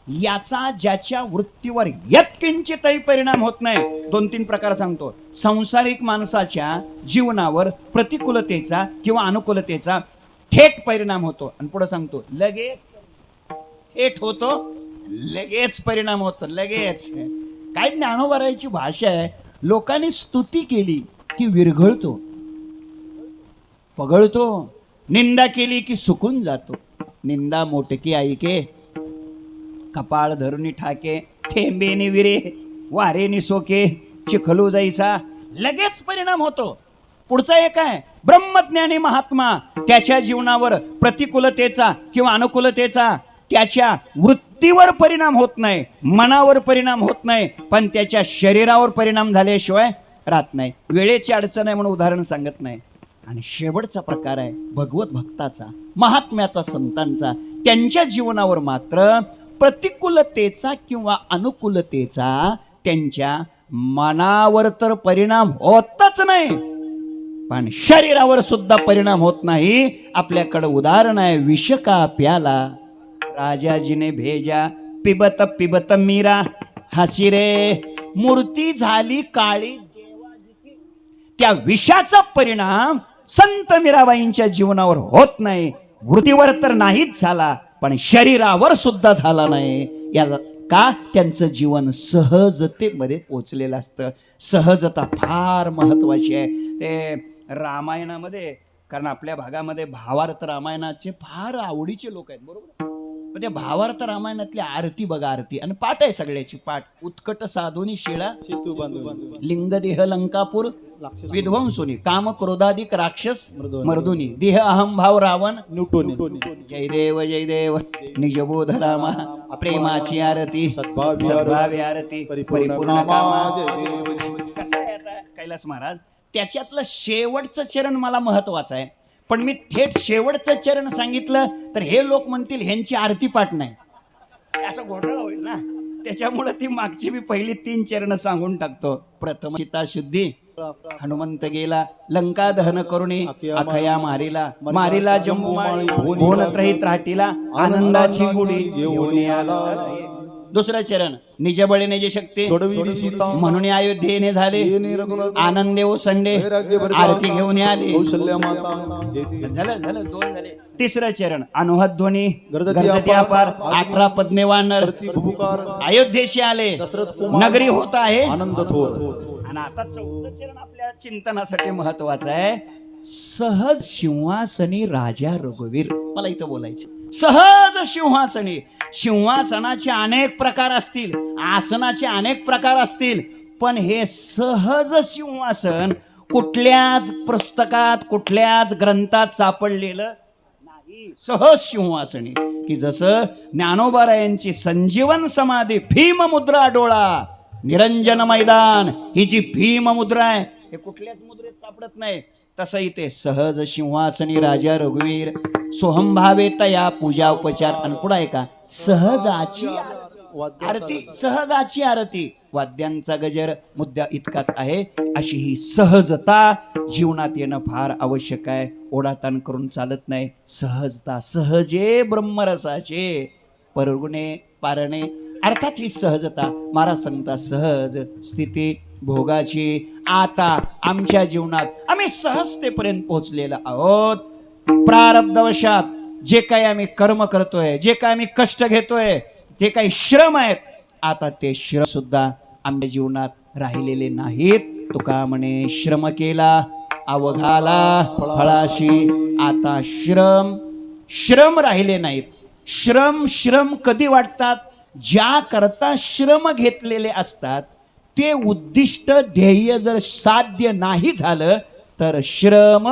याचा ज्याच्या वृत्तीवर यत्किंचितही परिणाम होत नाही. 2-3 प्रकार सांगतो. सांसारिक माणसाच्या जीवनावर प्रतिकूलतेचा किंवा अनुकूलतेचा थेट परिणाम होतो. आणि पुढे सांगतो, लगेच थेट होतो, लगेच परिणाम होतो, लगेच. काय ज्ञानोबाराची भाषा आहे. लोकांनी स्तुती केली की विरघळतो, पगळतो. निंदा केली की सुकून जातो. निंदा मोटकी ऐके, कपाळ धरुनी ठाके, थेंबेनी विरे, वारेनी सोके, चिखलू जैसा. लगेच परिणाम होतो. पुढचा एक आहे, ब्रह्मज्ञानी महात्मा. त्याच्या जीवनावर प्रतिकूलतेचा किंवा अनुकूलतेचा त्याच्या वृत्तीवर परिणाम होत नाही, मनावर परिणाम होत नाही, पण त्याच्या शरीरावर परिणाम झाल्याशिवाय राहत नाही. वेळेची अडचण आहे म्हणून उदाहरण सांगत नाही. आणि शेवटचा प्रकार आहे भगवत भक्ताचा, महात्म्याचा, संतांचा. त्यांच्या जीवनावर मात्र प्रतिकूलतेचा किंवा अनुकूलतेचा त्यांच्या मनावर तर परिणाम होतच नाही, पण शरीरावर सुद्धा परिणाम होत नाही. आपल्याकडे उदाहरण आहे, विष का प्याला राजाजीने भेजा, पिबत पिबत मीरा, हसी रे मूर्ती झाली काळी देवाजीची. त्या विषाचा परिणाम संत मीराबाईंच्या जीवनावर होत नाही. वृत्तीवर तर नाहीच झाला, पण शरीरावर सुद्धा झाला नाही. याला का? त्यांचं जीवन सहजतेमध्ये पोचलेलं असतं. सहजता फार महत्वाची आहे. ते रामायणामध्ये, कारण आपल्या भागामध्ये भावार्थ रामायणाचे फार आवडीचे लोक आहेत, बरोबर. पण त्या भावार्थ रामायणातली आरती बघा, आरती आणि पाठ आहे सगळ्याची. पाठ उत्कट साधुनी शिळा, लिंगदेह लंकापूर विध्वंसुनी, काम क्रोधाधिक राक्षस मर्दुनी, देह अहम भाव रावण न्यूटोनी. जय देव जय देव निजबोध रामा, प्रेमाची आरती, सद्भावी आरती, परिपूर्ण कामा. कसं आहे आता कैलास महाराज, त्याच्यातलं शेवटचं चरण मला महत्वाचं आहे. पण मी थेट शेवटचं चरण सांगितलं तर हे लोक म्हणतील ह्यांची आरती पाठ नाही, असं घोटाळा होईल ना. त्याच्यामुळे ती मागची मी पहिली 3 चरण सांगून टाकतो. प्रथम चिता शुद्धी, हनुमंत गेला लंका दहन करुणी, अखया मारिला मारिला जंबूमाळी, भुवनत्रयी त्राटीला, आनंदाची गुढी घेऊन आला. दुसरं चरण, निज बळे निज शक्ती, म्हणून अयोध्येने झाले आनंदे ओसंडे, आरती घेऊन आले. झालं 2 झाले. तिसरं चरण, अनुहध्वनी गरजती अपार, 18 पद्मे वानर अयोध्येशी आले, नगरी होत आहे आनंद थोर. आणि आता 4थं चरण आपल्या चिंतनासाठी महत्वाचं आहे, सहज सिंहासनी राजा रघुवीर. मला इथं बोलायचं, सहज सिंहासनी. सिंहासनाचे अनेक प्रकार असतील, आसनाचे अनेक प्रकार असतील, पण हे सहज सिंहासन कुठल्याच पुस्तकात कुठल्याच ग्रंथात सापडलेलं नाही. सहज सिंहासनी, की जसं ज्ञानोबारायांची संजीवन समाधी, भीम मुद्रा डोळा, निरंजन मैदान, ही जी भीम मुद्रा आहे हे कुठल्याच मुद्रेत सापडत नाही. तसं इथे सहज सिंहासनी राजा रघुवीर, सोहम भावे तया पूजा उपचार. आणि पुढे आहे का, सहजाची आरती, सहजाची आरती, वाद्यांचा गजर. मुद्दा इतकाच आहे, अशी ही सहजता जीवनात येणं फार आवश्यक आहे. ओढाताण करून चालत नाही. सहजता, सहजे ब्रह्मरसाचे परगुणे पारणे. अर्थात ही सहजता महाराज सांगता, सहज स्थिती भोगाची. आता आमच्या जीवनात आम्ही सहजतेपर्यंत पोहोचलेलो आहोत. प्रारब्धवशात जे काही आम्ही कर्म करतोय, जे काही आम्ही कष्ट घेतोय, जे काही श्रम आहेत, आता ते श्रम सुद्धा आमच्या जीवनात राहिलेले नाहीत. तुका म्हणे, श्रम केला अवघाला फळाशी. आता श्रम राहिले नाहीत. श्रम कधी वाटतात, ज्या करता श्रम घेतलेले असतात ते उद्दिष्ट ध्येय जर साध्य नाही झालं तर श्रम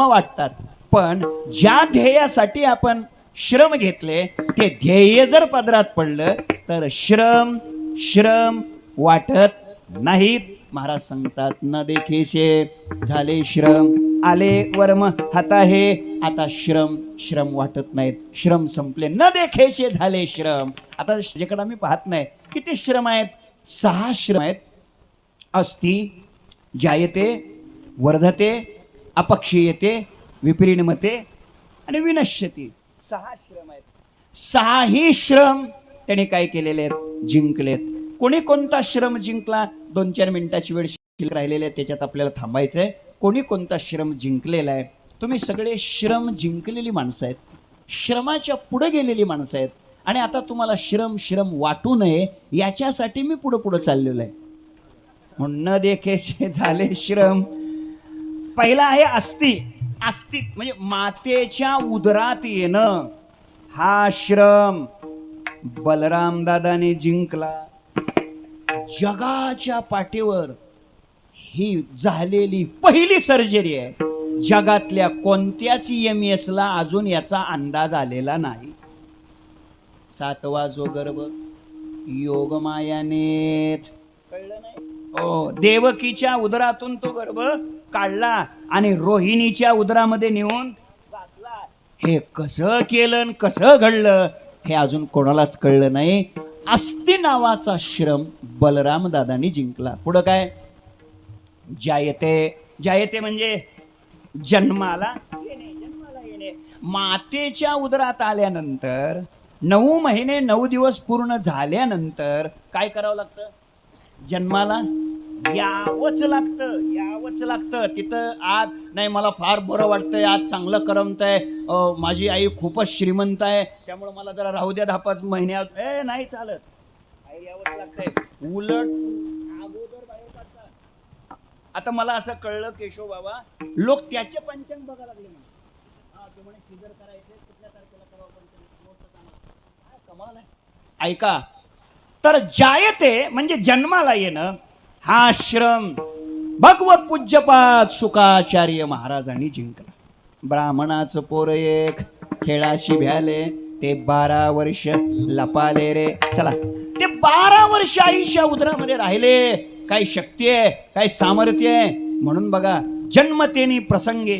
वाटतात. पण ज्या ध्येयासाठी आपण श्रम घेतले ते ध्येय जर पदरात पडलं तर श्रम श्रम वाटत नाहीत. महाराज सांगतात न देखेशे झाले श्रम, आले वर्म हाता हे आता श्रम श्रम वाटत नाहीत, श्रम संपले, न देखेशे झाले श्रम. आता ज्याकडे आम्ही पाहत नाही किती श्रम आहेत, 6 श्रम आहेत. अस्ति जायते वर्धते अपक्षीयते विपरिणमते आणि विनश्यती. 6 श्रम आहेत. 6ही श्रम त्याने काय केलेले आहेत, जिंकलेत. कोणी कोणता श्रम जिंकला, 2-4 मिनिटाची वेळ शिल्लक राहिलेली आहे, त्याच्यात आपल्याला थांबायचंय. कोणी कोणता श्रम जिंकलेला आहे. तुम्ही सगळे श्रम जिंकलेली माणसं आहेत, श्रमाच्या पुढे गेलेली माणसं आहेत. आणि आता तुम्हाला श्रम श्रम वाटू नये याच्यासाठी मी पुढं पुढं चाललेलो आहे. म्हणून न देखेशे झाले श्रम. पहिला आहे अस्ति. अस्ति म्हणजे मातेच्या उदरात येणं, हा श्रम बलराम दादाने जिंकला. जगाच्या पाठीवर ही झालेली पहिली सर्जरी आहे. जगातल्या कोणत्याच EMS ला अजून याचा अंदाज आलेला नाही. 7वा जो गर्भ योगमायानेत, कळलं नाही हो, देवकीच्या उदरातून तो गर्भ काढला आणि रोहिणीच्या उदरामध्ये नेऊन घातला. हे कसं केलं कसं घडलं हे अजून कोणालाच कळलं नाही. अस्ति नावाचा श्रम बलराम दादानी जिंकला. पुढं काय, जायते. जायते म्हणजे जन्माला येणे. मातेच्या उदरात आल्यानंतर 9 महिने 9 दिवस पूर्ण झाल्यानंतर काय करावं लागतं, जन्माला यावंच लागतं. तिथं आज नाही मला फार बरं वाटतंय, आज चांगलं करमतंय, माझी आई खूपच श्रीमंत आहे त्यामुळे मला जरा राहू द्या 10-5 महिन्यात, नाही चालत, आई यावंच लागतंय. उलट अगोदर बाहेर काढतात. आता मला असं कळलं केशव बाबा, लोक त्याचे पंचांग बघायला लागले म्हणा. ते म्हणे सिजर करायचे, कुठल्या तारखेला करावं पंचांग, कमाल आहे. ऐका, तर जायते म्हणजे जन्माला येणं, हा श्रम भगवत पूज्यपाद शुकाचार्य महाराजांनी जिंकला. ब्राह्मणाचं पोर एक खेळाशी भ्याले, ते 12 वर्ष लपाले रे. चला, ते 12 वर्ष आईच्या उदरामध्ये राहिले. काय शक्ती आहे, काय सामर्थ्य आहे. म्हणून बघा, जन्मतेनी प्रसंगे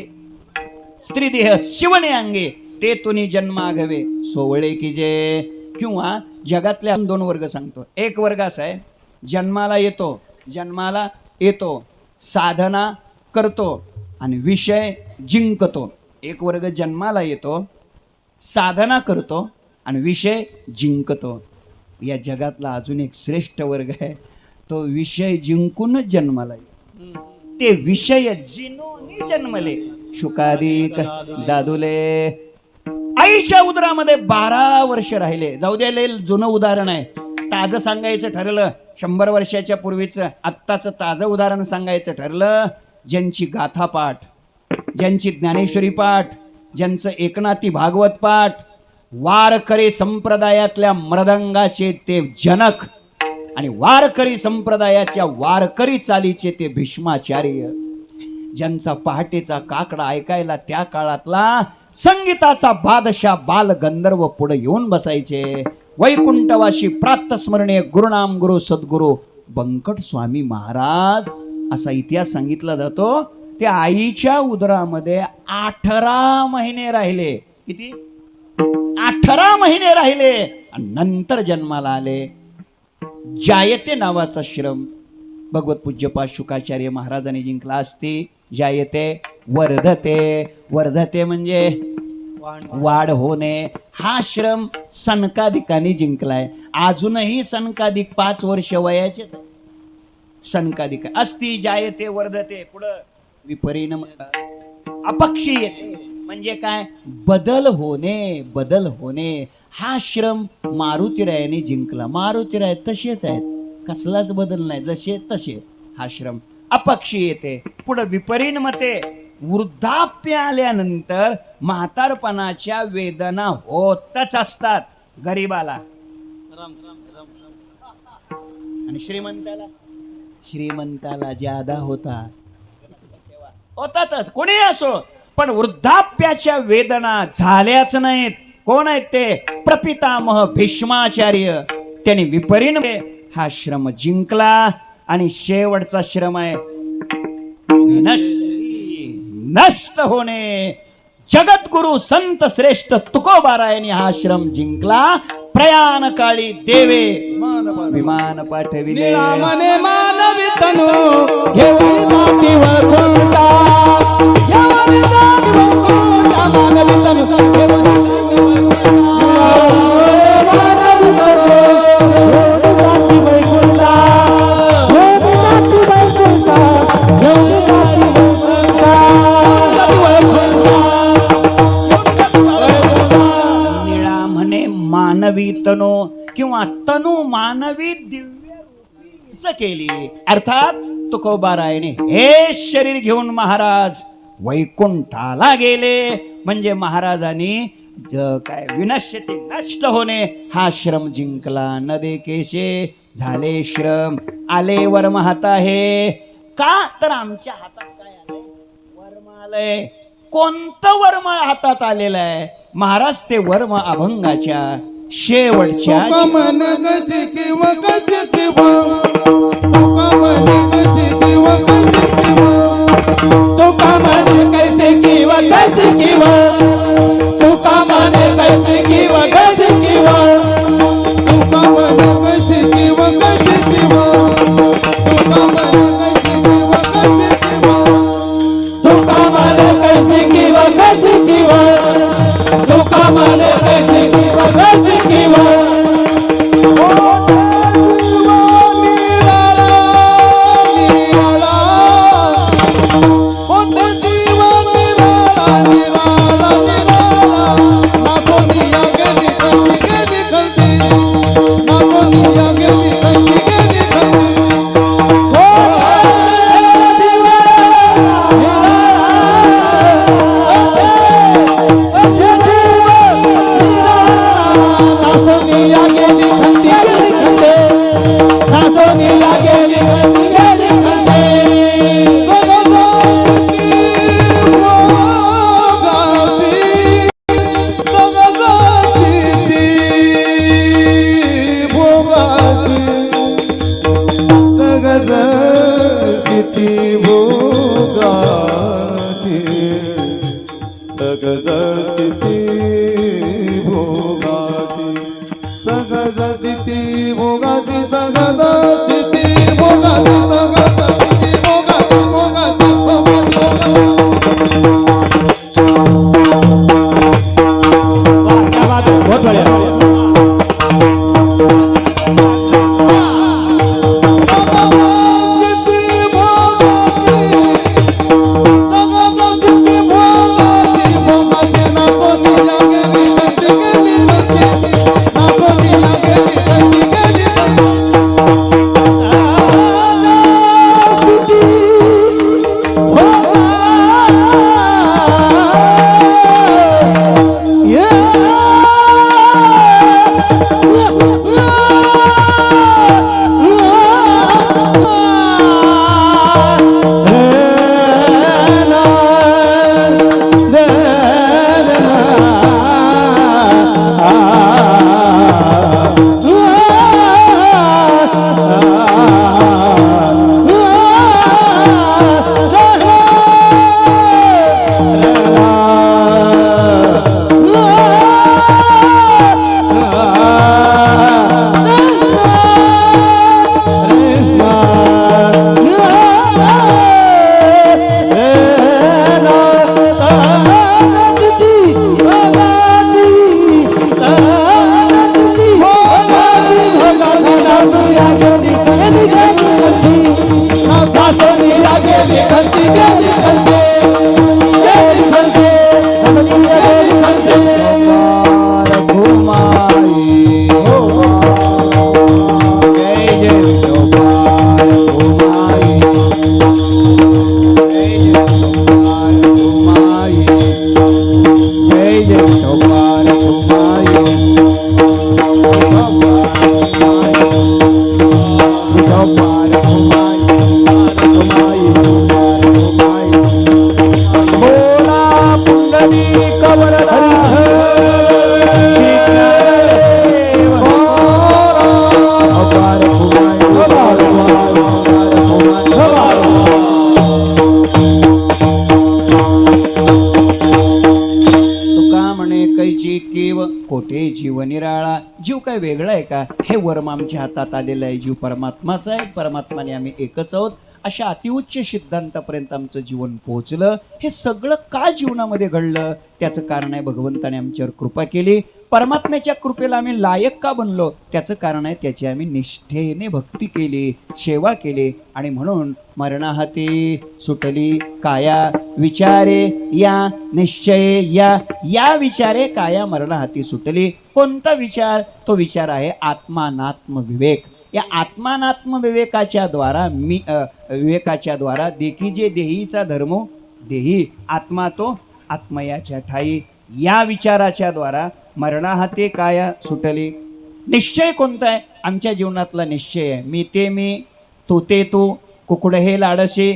स्त्रीदेह शिवणे अंगे, ते तुनी जन्माघवे सोवळे की जे. किंवा जगातल्या 2 वर्ग सांगतो. एक वर्ग असा आहे, जन्माला येतो, साधना करतो आणि विषय जिंकतो. एक वर्ग जन्माला येतो, साधना करतो आणि विषय जिंकतो. या जगातला अजून एक श्रेष्ठ वर्ग आहे, तो विषय जिंकूनच जन्माला येतो. ते विषय जिनोनी जन्मले शुकादिक दादुले. आईच्या उदरामध्ये 12 वर्ष राहिले. जाऊ द्या, लय जुनं उदाहरण आहे. ताजं सांगायचं ठरलं 100 वर्षाच्या पूर्वीचं, आत्ताचं ताजं उदाहरण सांगायचं ठरलं. ज्यांची गाथा पाठ, ज्यांची ज्ञानेश्वरी पाठ, ज्यांचं एकनाथी भागवत पाठ, वारकरी संप्रदायातल्या मृदंगाचे ते जनक आणि वारकरी संप्रदायाच्या वारकरी चालीचे ते भीष्माचार्य, ज्यांचा पहाटेचा काकडा ऐकायला त्या काळातला संगीताचा बादशाह बाल गंधर्व पुढे येऊन बसायचे. वैकुंठवाशी प्रातस्मरणीय गुरुनाम गुरु सद्गुरु बंकट स्वामी महाराज असा इतिहास सांगितला जातो. ते आईच्या उदरामध्ये 18 महिने राहिले. किती? 18 महिने राहिले आणि नंतर जन्माला आले. जायते नावाचा श्रम भगवत पूज्यपाद शुकाचार्य महाराजांनी जिंकला. असती जायते वर्धते म्हणजे वाढ होणे. हा श्रम सनकादिकांनी जिंकलाय. अजूनही सनकादिक 5 वर्ष वयाचेच सनकादिक. अस्ति जायते वर्धते. पुढं विपरिणाम अपक्षीयते म्हणजे काय, बदल होणे. हा श्रम मारुतीरायाने जिंकला. मारुतीराय तसेच आहेत, कसलाच बदल नाही, जसे तसे. हा श्रम अपक्षीयते. पुढे विपरिणमते. वृद्धाप्य आल्यानंतर म्हातारपणाच्या वेदना होतच असतात गरीबाला आणि श्रीमंताला ज्यादा होतातच. कोणी असो, पण वृद्धाप्याच्या वेदना झाल्याच नाहीत. कोण आहेत ते? प्रपितामह भीष्माचार्य. त्यांनी विपरीने हा श्रम जिंकला आणि शेवटचा श्रम आहे नष्ट होणे. जगद्गुरु संत श्रेष्ठ तुकोबारायांनी हा श्रम जिंकला. प्रयाण काळी देवे विमान पाठविले. मने मानवी तनु घेऊन जाती वैकुंठा. घेऊन जाती वैकुंठा. मानवी तनु घेऊन जाती वैकुंठा. निळा म्हणे मानवी तनु किंवा तनु मानवी दिव्य रूपीच केली. अर्थात तुकोबारायाने हे शरीर घेऊन महाराज वैकुंठाला गेले. म्हणजे महाराजांनी काय विनश्यते नष्ट होणे हा श्रम जिंकला. नदे केशे झाले श्रम आले वर्म हाता हे. का तर आमच्या हातात काय आलंय? वर्म आलंय. कोणतं वर्म हातात आलेलं आहे? महाराज ते वर्म अभंगाच्या शेवटच्या तुका मन गज किंवा गज किंवा तुका मन गज किंवा गज किंवा तुका मन कैसे किंवा गज किंवा तुका मन कैसे किंवा गज किंवा तुका मन गज किंवा गज किंवा तुका मन गज किंवा गज किंवा तुका मन कैसे किंवा गज किंवा तुका मन कैसे किंवा गज किंवा काय वेगळं आहे का? हे वर्म आमच्या हातात आलेलं आहे, जीव परमात्माचा आहे, परमात्माने आम्ही एकच आहोत, अशा अतिउच्च सिद्धांतापर्यंत आमचं जीवन पोहोचलं. हे सगळं का जीवनामध्ये घडलं? त्याचं कारण आहे भगवंताने आमच्यावर कृपा केली. परमात्म्याच्या कृपेला आम्ही लायक का बनलो? त्याचं कारण आहे त्याची आम्ही निष्ठेने भक्ती केली, सेवा केली. आणि म्हणून मरणाहाती सुटली काया विचारे या निश्चये या विचारे काया मरणाहाती सुटली. कोणता विचार? तो विचार आहे आत्मानात्म विवेक. या आत्मानात्म विवेकाच्या द्वारा देखी जे देहीचा धर्म देही, आत्मा तो आत्मयाच्या ठाई, या विचाराच्या द्वारा मरणाहाते काया सुटली. निश्चय कोणता आहे? आमच्या जीवनातला निश्चय आहे मी ते मी, तू ते तू, कुकुड हे लाडसे,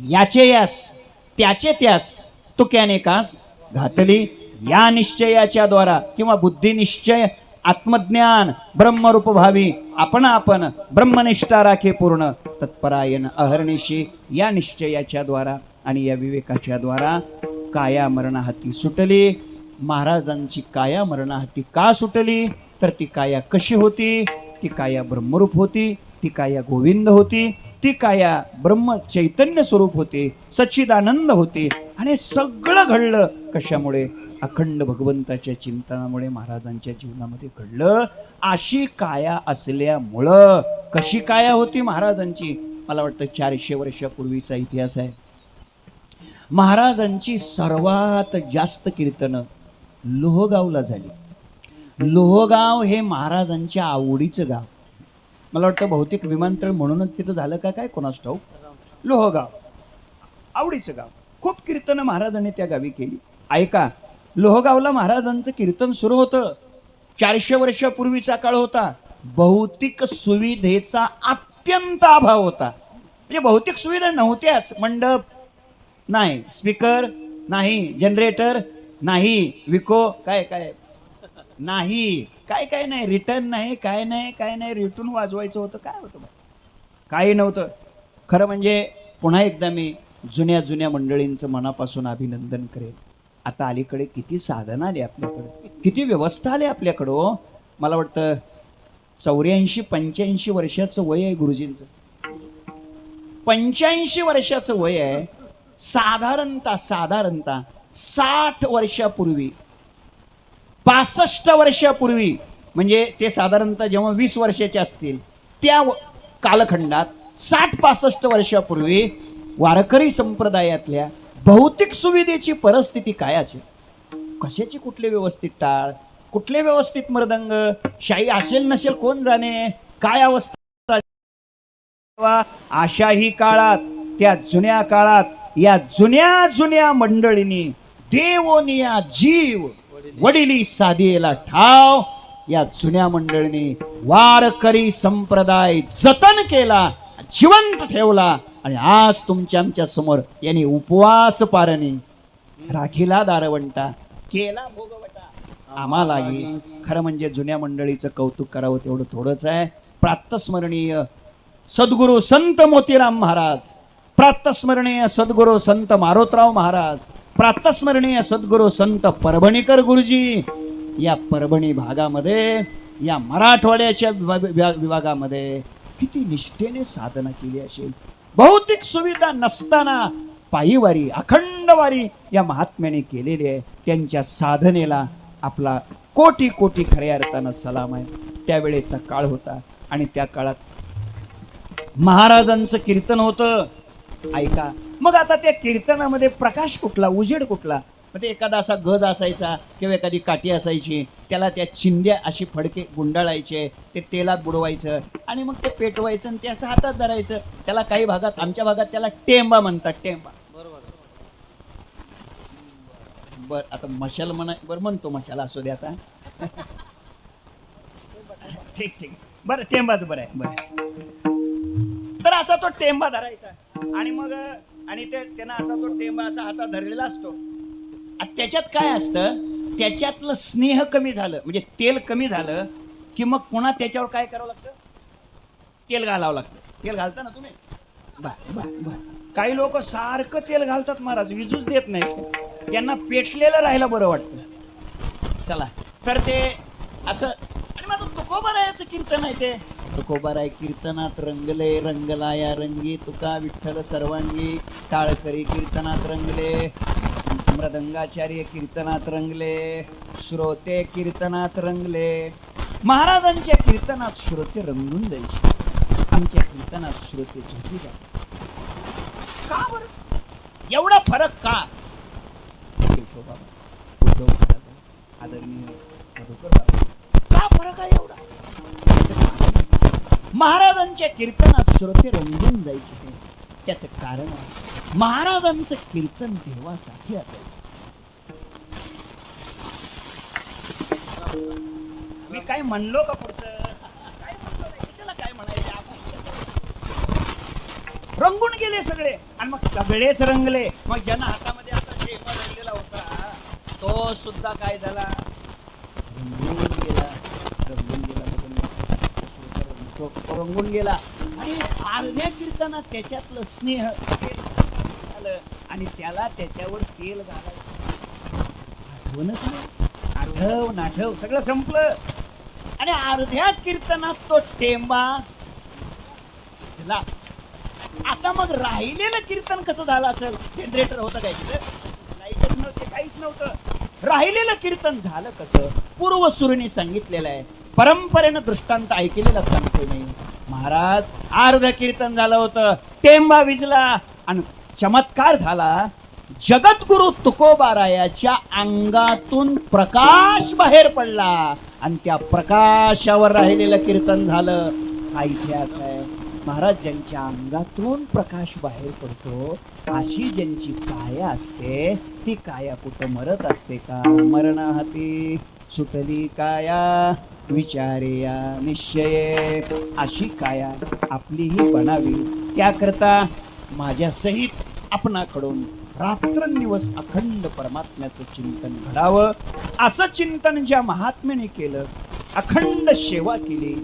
याचे यास त्याचे त्यास तुक्याने कास घातली. या निश्चयाच्या द्वारा किंवा बुद्धी निश्चय, आत्मज्ञान, ब्रह्मरूप भावी, आपण ब्रह्मनिष्ठा राखे पूर्ण, तत्परायण अहर्निशी, या निश्चयाच्या द्वारा आणि या विवेकाच्या द्वारा काया मरणाहाती सुटली. महाराजांची काया मरणाहाती का सुटली? तर ती काया कशी होती? ती काया ब्रह्मरूप होती, ती काया गोविंद होती, ती काया ब्रह्म चैतन्य स्वरूप होते, सच्चिदानंद होते. आणि सगळं घडलं कशामुळे? अखंड भगवंताच्या चिंतनामुळे महाराजांच्या जीवनामध्ये घडलं. अशी काया असल्यामुळं, कशी काया होती महाराजांची? मला वाटतं 400 वर्षापूर्वीचा इतिहास आहे. महाराजांची सर्वात जास्त कीर्तनं लोहगावला झाली. लोहगाव हे महाराजांच्या आवडीचं गाव. मला वाटतं बहुतेक विमानतळ म्हणूनच तिथं झालं का काय कोणास ठाऊक. लोहगाव आवडीचं गाव. खूप कीर्तनं महाराजांनी त्या गावी केली. ऐका, लोहगावला महाराजांचं कीर्तन सुरू होतं. 400 वर्षापूर्वीचा काळ होता. भौतिक सुविधेचा अत्यंत अभाव होता. म्हणजे भौतिक सुविधा नव्हत्याच. मंडप नाही, स्पीकर नाही, जनरेटर नाही, विको काय काय नाही, काय नाही, रिटर्न नाही, काय नाही, रिटर्न वाजवायचं होतं. काय होतं? काही नव्हतं. खरं म्हणजे पुन्हा एकदा मी जुन्या मंडळींचं मनापासून अभिनंदन करेन. आता अलीकडे किती साधन आले आपल्याकडे, किती व्यवस्था आली आपल्याकडं हो. मला वाटतं 84-85 वर्षाचं वय आहे गुरुजींचं. 85 वर्षाचं वय आहे. साधारणतः 60 वर्षापूर्वी, 65 वर्षापूर्वी, म्हणजे ते साधारणतः जेव्हा 20 वर्षाचे असतील त्या कालखंडात 60-65 वर्षापूर्वी वारकरी संप्रदायातल्या भौतिक सुविधेची परिस्थिती काय असेल? कशाची कुठले व्यवस्थित टाळ, कुठले व्यवस्थित मृदंग, शाही असेल नसेल कोण जाणे, काय अवस्था. अशाही काळात, त्या जुन्या काळात, या जुन्या मंडळींनी देवोनिया जीव वडिली साधेला ठाव, या जुन्या मंडळींनी वारकरी संप्रदाय जतन केला, जिवंत ठेवला. आणि आज तुमच्या आमच्या समोर यांनी उपवास पारणी, राखीला दारवंटा, केला भोगवटा आम्हाला. खरं म्हणजे जुन्या मंडळीचं कौतुक करावं तेवढं थोडंच आहे. प्रातस्मरणीय सद्गुरू संत मोतीराम महाराज, प्रातस्मरणीय सद्गुरू संत मारोतराव महाराज, प्रातस्मरणीय सद्गुरू संत परभणीकर गुरुजी. या परभणी भागामध्ये, या मराठवाड्याच्या विभागामध्ये किती निष्ठेने साधना केली असेल. भौतिक सुविधा नसताना पायीवारी, अखंड वारी या महात्म्याने केलेली आहे. त्यांच्या साधनेला आपला कोटी कोटी खऱ्या अर्थानं सलाम आहे. त्यावेळेचा काळ होता आणि त्या काळात महाराजांचं कीर्तन होतं. ऐका, मग आता त्या कीर्तनामध्ये प्रकाश कुठला, उजेड कुठला? मग ते एखादा असा गज असायचा किंवा एखादी काठी असायची, त्याला त्या चिंध्या अशी फडके गुंडाळायचे, ते तेलात बुडवायचं आणि मग ते पेटवायचं आणि ते असं हातात धरायचं. त्याला काही भागात, आमच्या भागात त्याला टेंबा म्हणतात. टेंबा बर, आता मशाल म्हणा, बरं म्हणतो मशाल, असू दे आता. ठीक बरं, टेंबाच बरं आहे. बरं, तर असा तो टेंबा धरायचा आणि मग त्यानं असा तो टेंबा असा हातात धरलेला असतो. त्याच्यात काय असतं, त्याच्यातलं स्नेह कमी झालं, म्हणजे तेल कमी झालं की मग पुन्हा त्याच्यावर काय करावं लागतं? तेल घालावं लागतं. तेल घालता ना तुम्ही? बर. काही लोक सारखं तेल घालतात महाराज, विजूच देत नाही. त्यांना पेटलेलं राहायला बरं वाटतं. चला, तर ते असं, आणि मग तुकोबारायाचं कीर्तन आहे ते. तुकोबाराय कीर्तनात रंगले, रंगला या रंगी तुका विठ्ठल सर्वांगी. टाळकरी कीर्तनात रंगले, मृदंगाचार्य कीर्तनात रंगले, श्रोते कीर्तनात रंगले. महाराजांच्या कीर्तनात श्रोते रंगून जायचे, आमच्या कीर्तनात श्रोते झोपी जातात. का बरं एवढा फरक का? केशवबाबा, उद्धव महाराज, आदरणीय मधुकर बाबा, का फरक आहे एवढा? त्याचं कारण, महाराजांच्या कीर्तनात श्रोते रंगून जायचे ते, त्याचं कारण आहे महाराजांचं कीर्तन देवासाठी असायचं. मी काय म्हणलो का पुढचं? काय म्हणलो नाही, कशाला काय म्हणायचं? रंगून गेले सगळे, आणि मग सगळेच रंगले. मग ज्यांना हातामध्ये असा शेमा रंगलेला होता तो सुद्धा काय झाला? रंगून गेला. रंगून गेला, तो रंगून गेला. आणि अर्ध्या कीर्तनात त्याच्यातलं स्नेह झालं, आणि त्याला त्याच्यावर तेल घालायचं आठवणच नाही. आठव नाठव सगळं संपलं, आणि अर्ध्या कीर्तनात तो टेंबा झाला. आता मग राहिलेलं कीर्तन कसं झालं असेल? जनरेटर होतं काय तिथं? लाईटच नव्हते, काहीच नव्हतं. राहिलेलं कीर्तन झालं कसं? पूर्वसुरीने सांगितलेलं आहे, परंपरेनं दृष्टांत ऐकलेला सांगतो नाही. महाराज अर्ध कीर्तन झालं होतं, टेंबा विजला, आणि चमत्कार झाला. जगद्गुरु तुकोबारायाच्या अंगातून प्रकाश बाहेर पडला, आणि त्या प्रकाशावर राहिलेलं कीर्तन झालं. हा इतिहास आहे. महाराज ज्यांच्या अंगातून प्रकाश बाहेर पडतो, अशी ज्यांची काया असते, ती काया कुठं मरत असते का? मरणाहाती सुटली काया, विचारेया निश्चये. अशी काया आपलीही बनावी. त्याकरता माझ्या सहित आपणाकडून रात्रंदिवस अखंड परमात्म्याचं चिंतन घडावं. असं चिंतन ज्या महात्म्याने केलं, अखंड सेवा केली,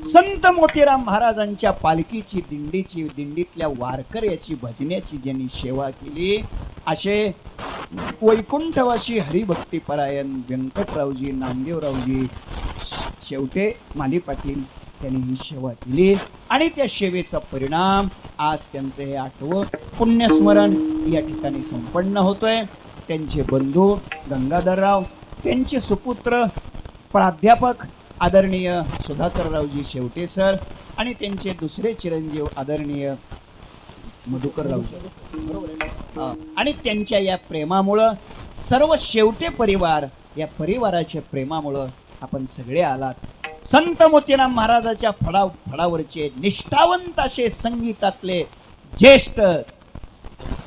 संत मोतीराम महाराजांच्या पालखीची दिंडीची, दिंडीतल्या वारकऱ्याची, भजन्याची ज्यांनी सेवा केली, असे वैकुंठवासी हरिभक्तीपरायण व्यंकटरावजी, नामदेवरावजी शेवटे, माली पाटील त्यांनी ही सेवा केली. आणि त्या सेवेचा परिणाम आज त्यांचं हे 8वं पुण्यस्मरण या ठिकाणी संपन्न होतोय. त्यांचे बंधू गंगाधरराव, त्यांचे सुपुत्र प्राध्यापक आदरणीय सुधाकररावजी शेवटे सर, आणि त्यांचे दुसरे चिरंजीव आदरणीय मधुकररावजी, बरोबर आहे? आणि त्यांच्या या प्रेमामुळं सर्व शेवटे परिवार, या परिवाराच्या प्रेमामुळं आपण सगळे आलात. संत मोतीराम महाराजाच्या फडावरचे निष्ठावंत असे संगीतातले ज्येष्ठ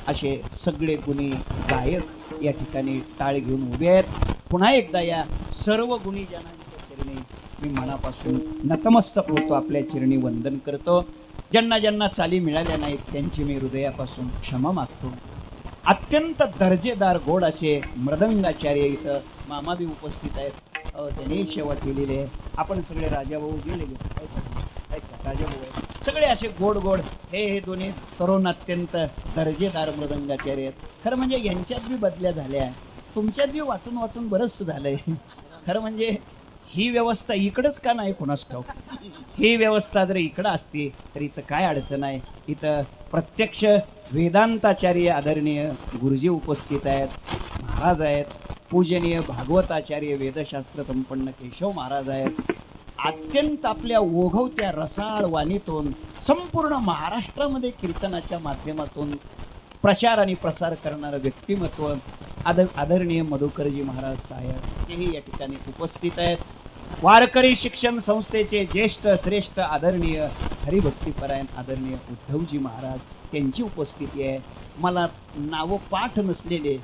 असे सगळे गुणी गायक या ठिकाणी टाळ घेऊन उभे आहेत. पुन्हा एकदा या सर्व गुणी जनांच्या चरणी मी मनापासून नतमस्तक होतो, आपल्या चरणी वंदन करतो. ज्यांना ज्यांना चाली मिळाल्या नाहीत त्यांची मी हृदयापासून क्षमा मागतो. अत्यंत दर्जेदार गोड असे मृदंगाचार्य इथं मामा बी उपस्थित आहेत, त्यांनी सेवा केलेली आहे. आपण सगळे राजाभाऊ गेलेले राजाभाऊ आहे, सगळे असे गोड गोड हे दोन्ही तरुण अत्यंत दर्जेदार मृदंगाचार्य आहेत. खरं म्हणजे यांच्यात बी बदल्या झाल्या, तुमच्यात बी वाटून वाटून बरंच झालंय. खरं म्हणजे ही व्यवस्था इकडंच का नाही कोणास ठाऊक. ही व्यवस्था जर इकडं असती तर इथं काय अडचण आहे. इथं प्रत्यक्ष वेदांताचार्य आदरणीय गुरुजी उपस्थित आहेत, महाराज आहेत, पूजनीय भागवताचार्य वेदशास्त्र संपन्न केशव महाराज आहेत. अत्यंत आपल्या ओघवत्या रसाळ वाणीतून संपूर्ण महाराष्ट्रामध्ये कीर्तनाच्या माध्यमातून प्रचार आणि प्रसार करणारं व्यक्तिमत्व आदरणीय मधुकरजी महाराज साहेब हेही या ठिकाणी उपस्थित आहेत. वारकरी शिक्षण संस्थेचे ज्येष्ठ श्रेष्ठ आदरणीय हरिभक्तीपरायण आदरणीय उद्धवजी महाराज त्यांची उपस्थिती आहे. मला नावं पाठ नसलेले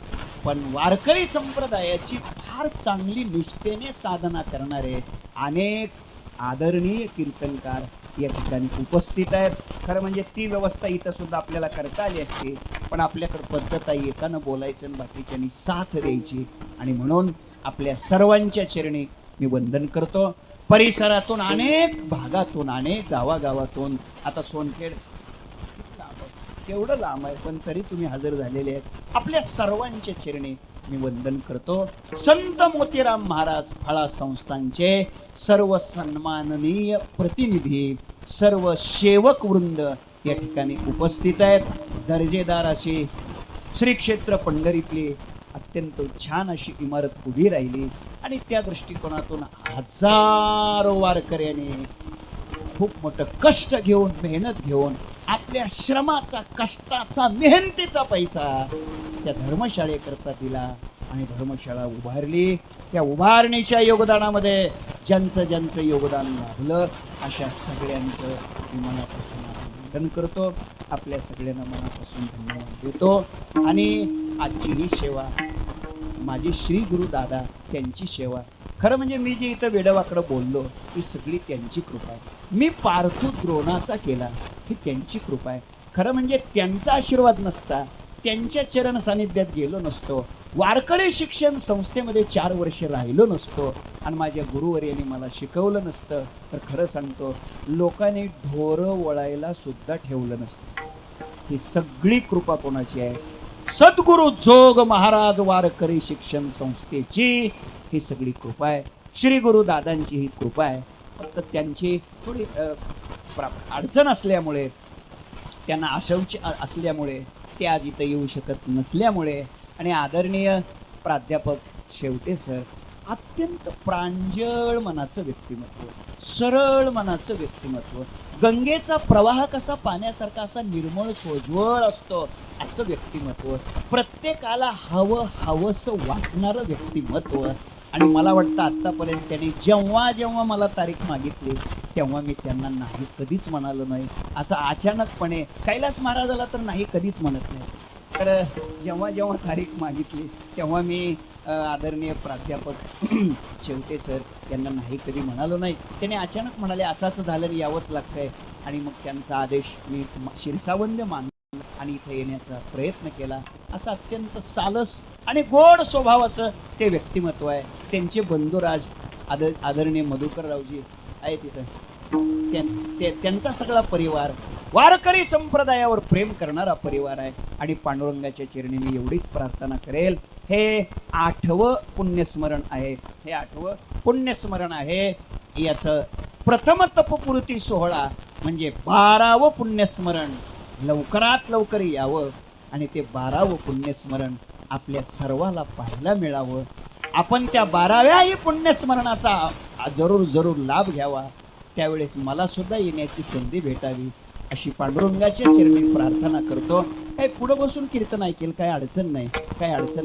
पण वारकरी संप्रदायाची फार चांगली निष्ठेने साधना करणारे अनेक आदरणीय कीर्तनकार या ठिकाणी उपस्थित आहेत. खरं म्हणजे ती व्यवस्था इथं सुद्धा आपल्याला करता आली असते, पण आपल्याकडे पद्धत आहे एकानं बोलायचं आणि बाकीच्यांनी साथ द्यायची. आणि म्हणून आपल्या सर्वांच्या चरणी मी वंदन करतो. परिसरातून अनेक भागातून अनेक गावागावातून आता सोनखेड तेवढं लांब आहे पण तरी तुम्ही हजर झालेले आहेत. आपल्या सर्वांच्या चरणी मी वंदन करतो. संत मोतीराम महाराज फळा संस्थांचे सर्व सन्माननीय प्रतिनिधी, सर्व सेवक वृंद या ठिकाणी उपस्थित आहेत. दर्जेदार असे श्री क्षेत्र पंढरीतली अत्यंत छान अशी इमारत उभी राहिली आणि त्या दृष्टिकोनातून हजारो वारकऱ्यांनी खूप मोठं कष्ट घेऊन, मेहनत घेऊन, आपल्या श्रमाचा, कष्टाचा, मेहनतीचा पैसा त्या धर्मशाळेकरता दिला आणि धर्मशाळा उभारली. त्या उभारणीच्या योगदानामध्ये ज्यांचं ज्यांचं योगदान लाभलं अशा सगळ्यांचं मी मनापासून अभिनंदन करतो. आपल्या सगळ्यांना मनापासून धन्यवाद देतो. आणि आजची ही सेवा माझी श्री गुरु दादा त्यांची सेवा, खरं म्हणजे मी जे इथं वेडवाकडं बोललो ही सगळी त्यांची कृपा आहे. मी पार्थू द्रोणाचा केला ही त्यांची कृपा आहे. खरं म्हणजे त्यांचा आशीर्वाद नसता, त्यांच्या चरण सानिध्यात गेलो नसतो, वारकरी शिक्षण संस्थेमध्ये 4 वर्ष राहिलो नसतो आणि माझ्या गुरुवर्यांनी मला शिकवलं नसतं तर खरं सांगतो लोकांनी ढोरं वळायला सुद्धा ठेवलं नसतं. ही सगळी कृपा कोणाची आहे? सद्गुरु जोग महाराज वारकरी शिक्षण संस्थेची ही सगळी कृपा आहे. श्री गुरु दादांची ही कृपा आहे. फक्त त्यांची थोडी अडचण असल्यामुळे, त्यांना अशौच असल्यामुळे ते आज इथं येऊ शकत नसल्यामुळे आणि आदरणीय प्राध्यापक शेवटे सर अत्यंत प्रांजळ मनाचं व्यक्तिमत्व, सरळ मनाचं व्यक्तिमत्व, गंगेचा प्रवाह कसा पाण्यासारखा असा निर्मळ सोज्वळ असतो असं व्यक्तिमत्व, प्रत्येकाला हवंसं वाटणारं व्यक्तिमत्व. आणि मला वाटतं आत्तापर्यंत त्यांनी जेव्हा जेव्हा मला तारीख मागितली तेव्हा मी त्यांना नाही कधीच म्हणालो नाही. असं अचानकपणे कैलास महाराजाला तर नाही कधीच म्हणत नाही, तर जेव्हा जेव्हा तारीख मागितली तेव्हा मी आदरणीय प्राध्यापक शेवटे सर यांना नाही कधी म्हणालो नाही. त्याने अचानक म्हणाले असं झालं आणि यावंच लागतंय आणि मग त्यांचा आदेश मी शिरसावंद मानला आणि इथे येण्याचा प्रयत्न केला. असं अत्यंत सालस आणि गोड स्वभावाचं ते व्यक्तिमत्व आहे. त्यांचे बंधुराज आदरणीय मधुकररावजी आहेत तिथं, त्यांचा सगळा परिवार वारकरी संप्रदायावर प्रेम करणारा परिवार आहे. आणि पांडुरंगाच्या चरणी मी एवढीच प्रार्थना करेल, हे 8वं पुण्यस्मरण आहे, हे 8वं पुण्यस्मरण आहे. याचं प्रथम तपपूर्ती सोहळा म्हणजे 12वं पुण्यस्मरण लवकरात लवकर यावं आणि ते 12वं पुण्यस्मरण आपल्या सर्वाला पाहायला मिळावं. आपण त्या 12व्याही पुण्यस्मरणाचा जरूर लाभ घ्यावा. त्यावेळेस मला सुद्धा येण्याची संधी भेटावी अशी पांडुरंगाच्या चरणी प्रार्थना करतो. काही पुढं बसून कीर्तन ऐकेल, काही अडचण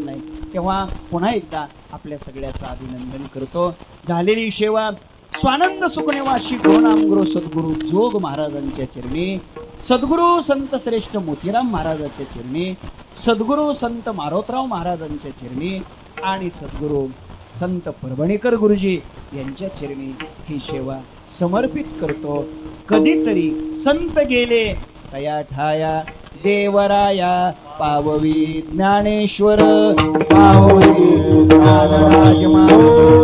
नाही. तेव्हा पुन्हा एकदा आपल्या सगळ्याचं अभिनंदन करतो. झालेली सेवा स्वानंद सुखनिवासी गुरुनाम गुरु सद्गुरु जोग महाराजांच्या चरणी, सद्गुरु संत श्रेष्ठ मोतीराम महाराजांच्या चरणी, सद्गुरु संत मारोतराव महाराजांच्या चरणी आणि सद्गुरु संत परभणीकर गुरुजी यांच्या चरणी ही सेवा समर्पित करतो. कधीतरी संत गेले तया ठाया देवराया, पाववी ज्ञानेश्वर पाववी ज्ञानराज माऊली.